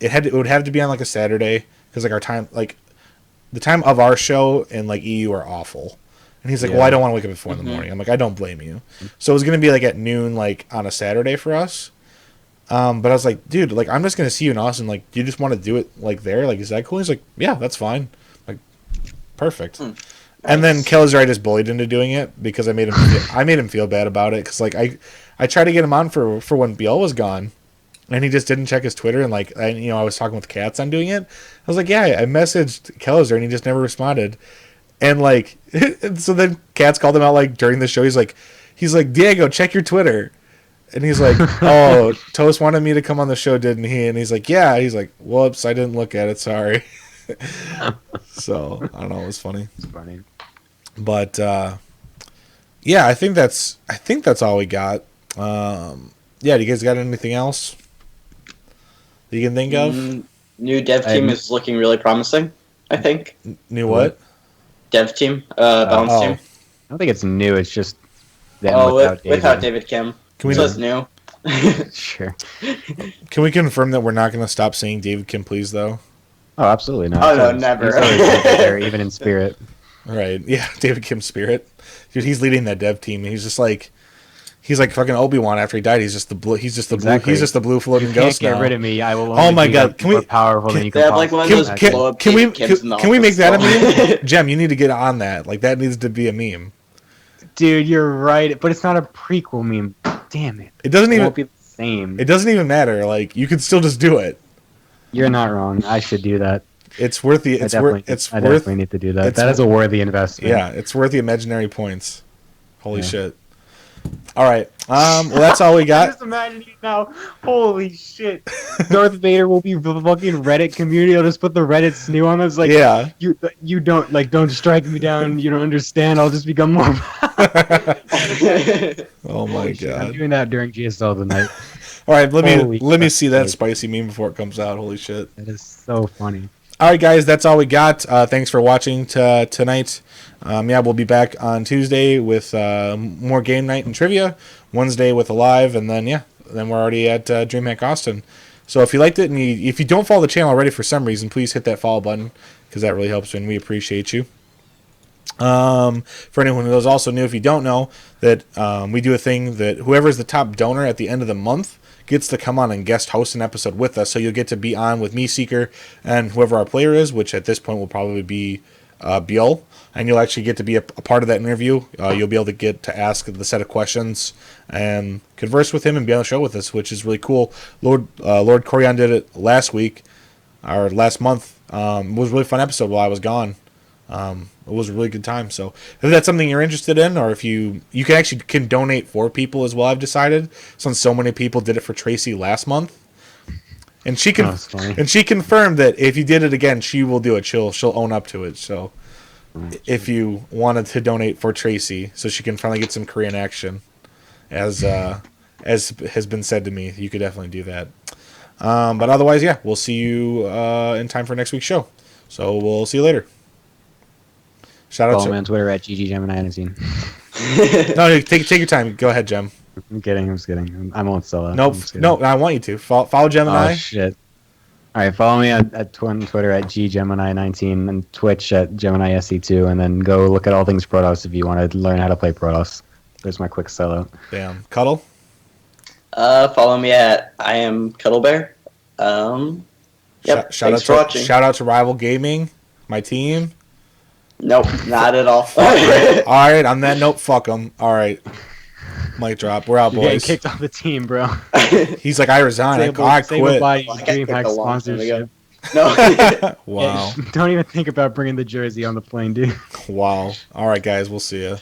S2: it would have to be on like a Saturday, because like our time, like the time of our show and like EU are awful. And he's like, well, I don't want to wake up at 4 in the morning. I'm like, I don't blame you. So it was going to be like at noon, like on a Saturday for us. But I was like, dude, like, I'm just going to see you in Austin. Like, do you just want to do it like there? Like, is that cool? He's like, yeah, that's fine. Like, perfect.
S3: Nice.
S2: And then Kelzer, I just bullied into doing it because I made him feel bad about it. Cause like I tried to get him on for when Biel was gone, and he just didn't check his Twitter. And like, I was talking with Katz on doing it. I was like, yeah, I messaged Kelzer and he just never responded. And like, so then Katz called him out like during the show. He's like, Diego, check your Twitter. And he's like, oh, Toast wanted me to come on the show, didn't he? And he's like, yeah. He's like, whoops, I didn't look at it. Sorry. So I don't know. It was funny.
S1: It's funny.
S2: But yeah, I think that's all we got. Yeah, do you guys got anything else that you can think of?
S3: New dev team is looking really promising, I think.
S2: New what?
S3: Dev team, balance team.
S1: I don't think it's new. It's just them
S3: Without David Kim.
S2: Can we
S3: So it's new.
S1: Sure.
S2: Can we confirm that we're not going to stop saying David Kim, please, though?
S1: Oh, absolutely not.
S3: Oh, no, never.
S1: He's always there, even in spirit.
S2: Right. Yeah, David Kim spirit. Dude, he's leading that dev team. He's just like fucking Obi-Wan after he died. He's just the blue. He's just the
S1: Exactly.
S2: blue. He's just the blue floating
S1: You can't
S2: ghost
S1: get
S2: now.
S1: rid of me. I will.
S2: Oh my God!
S1: More powerful than you
S3: They
S1: can
S3: have like one of
S1: possibly
S3: those
S1: imagine.
S3: blow up
S2: Can we
S3: Kims in the
S2: can we make
S3: office
S2: that a
S3: still.
S2: meme? Jem, you need to get on that. Like, that needs to be a meme.
S1: Dude, you're right, but it's not a prequel meme. Damn it!
S2: It doesn't
S1: It
S2: even.
S1: won't be the same.
S2: It doesn't even matter. Like, you could still just do it.
S1: You're not wrong. I should do that.
S2: It's worth the.
S1: I
S2: It's
S1: definitely,
S2: worth. It's
S1: I
S2: worth.
S1: definitely need to do that.
S2: it's
S1: That is a worthy investment.
S2: Yeah, it's worth the imaginary points. Holy
S1: Yeah.
S2: shit! All right. Well, that's all we got.
S1: Just imagine you now. Holy shit! Darth Vader will be the fucking Reddit community. I'll just put the Reddit snoo on us. Like,
S2: Yeah.
S1: you don't strike me down. You don't understand. I'll just become more.
S2: Oh my
S1: Shit, I'm
S2: God.
S1: doing that during GSL tonight.
S2: All right. Let me
S1: Holy
S2: see that
S1: crap.
S2: spicy meme before it comes out. Holy shit.
S1: That is so funny.
S2: All right, guys, that's all we got. Thanks for watching tonight. Yeah, we'll be back on Tuesday with more game night and trivia. Wednesday with a live, and then we're already at DreamHack Austin. So if you liked it, and if you don't follow the channel already for some reason, please hit that follow button, because that really helps, and we appreciate you. For anyone who is also new, if you don't know, that we do a thing that whoever is the top donor at the end of the month gets to come on and guest host an episode with us. So you'll get to be on with me, Seeker, and whoever our player is, which at this point will probably be Beal, and you'll actually get to be a part of that interview. You'll be able to get to ask the set of questions and converse with him and be on the show with us, which is really cool. Lord Corian did it last week or last month. It was a really fun episode while I was gone. It was a really good time. So if that's something you're interested in, or if you can donate for people as well, I've decided, since so many people did it for Tracy last month. And she confirmed that if you did it again, she will do it. She'll own up to it. So if you wanted to donate for Tracy, so she can finally get some Korean action, as has been said to me, you could definitely do that. But otherwise, yeah, we'll see you in time for next week's show. So we'll see you later. Shout out
S1: Follow
S2: to
S1: me on Twitter at GGGemini19.
S2: No, take your time. Go ahead, Gem.
S1: I'm just kidding. I won't sell it.
S2: No, I want you to follow Gemini.
S1: Oh shit! All right, follow me at Twitter at ggemini19 and Twitch at GeminiSC2, and then go look at all things Protoss if you want to learn how to play Protoss. There's my quick sellout.
S2: Bam. Cuddle.
S3: Follow me at I am Cuddlebear. Yep. Thanks for watching.
S2: Shout out to Rival Gaming, my team.
S3: Nope, not at all.
S2: All right. On that note, fuck them. All right. Mic drop. We're out,
S1: You're getting
S2: boys.
S1: kicked off the team, bro.
S2: He's like, I resign. I quit.
S1: Say goodbye to
S3: Well, I got
S1: DreamHack
S3: kicked a long time
S1: sponsorship.
S3: No.
S2: Wow.
S1: Don't even think about bringing the jersey on the plane, dude.
S2: Wow. All right, guys. We'll see you.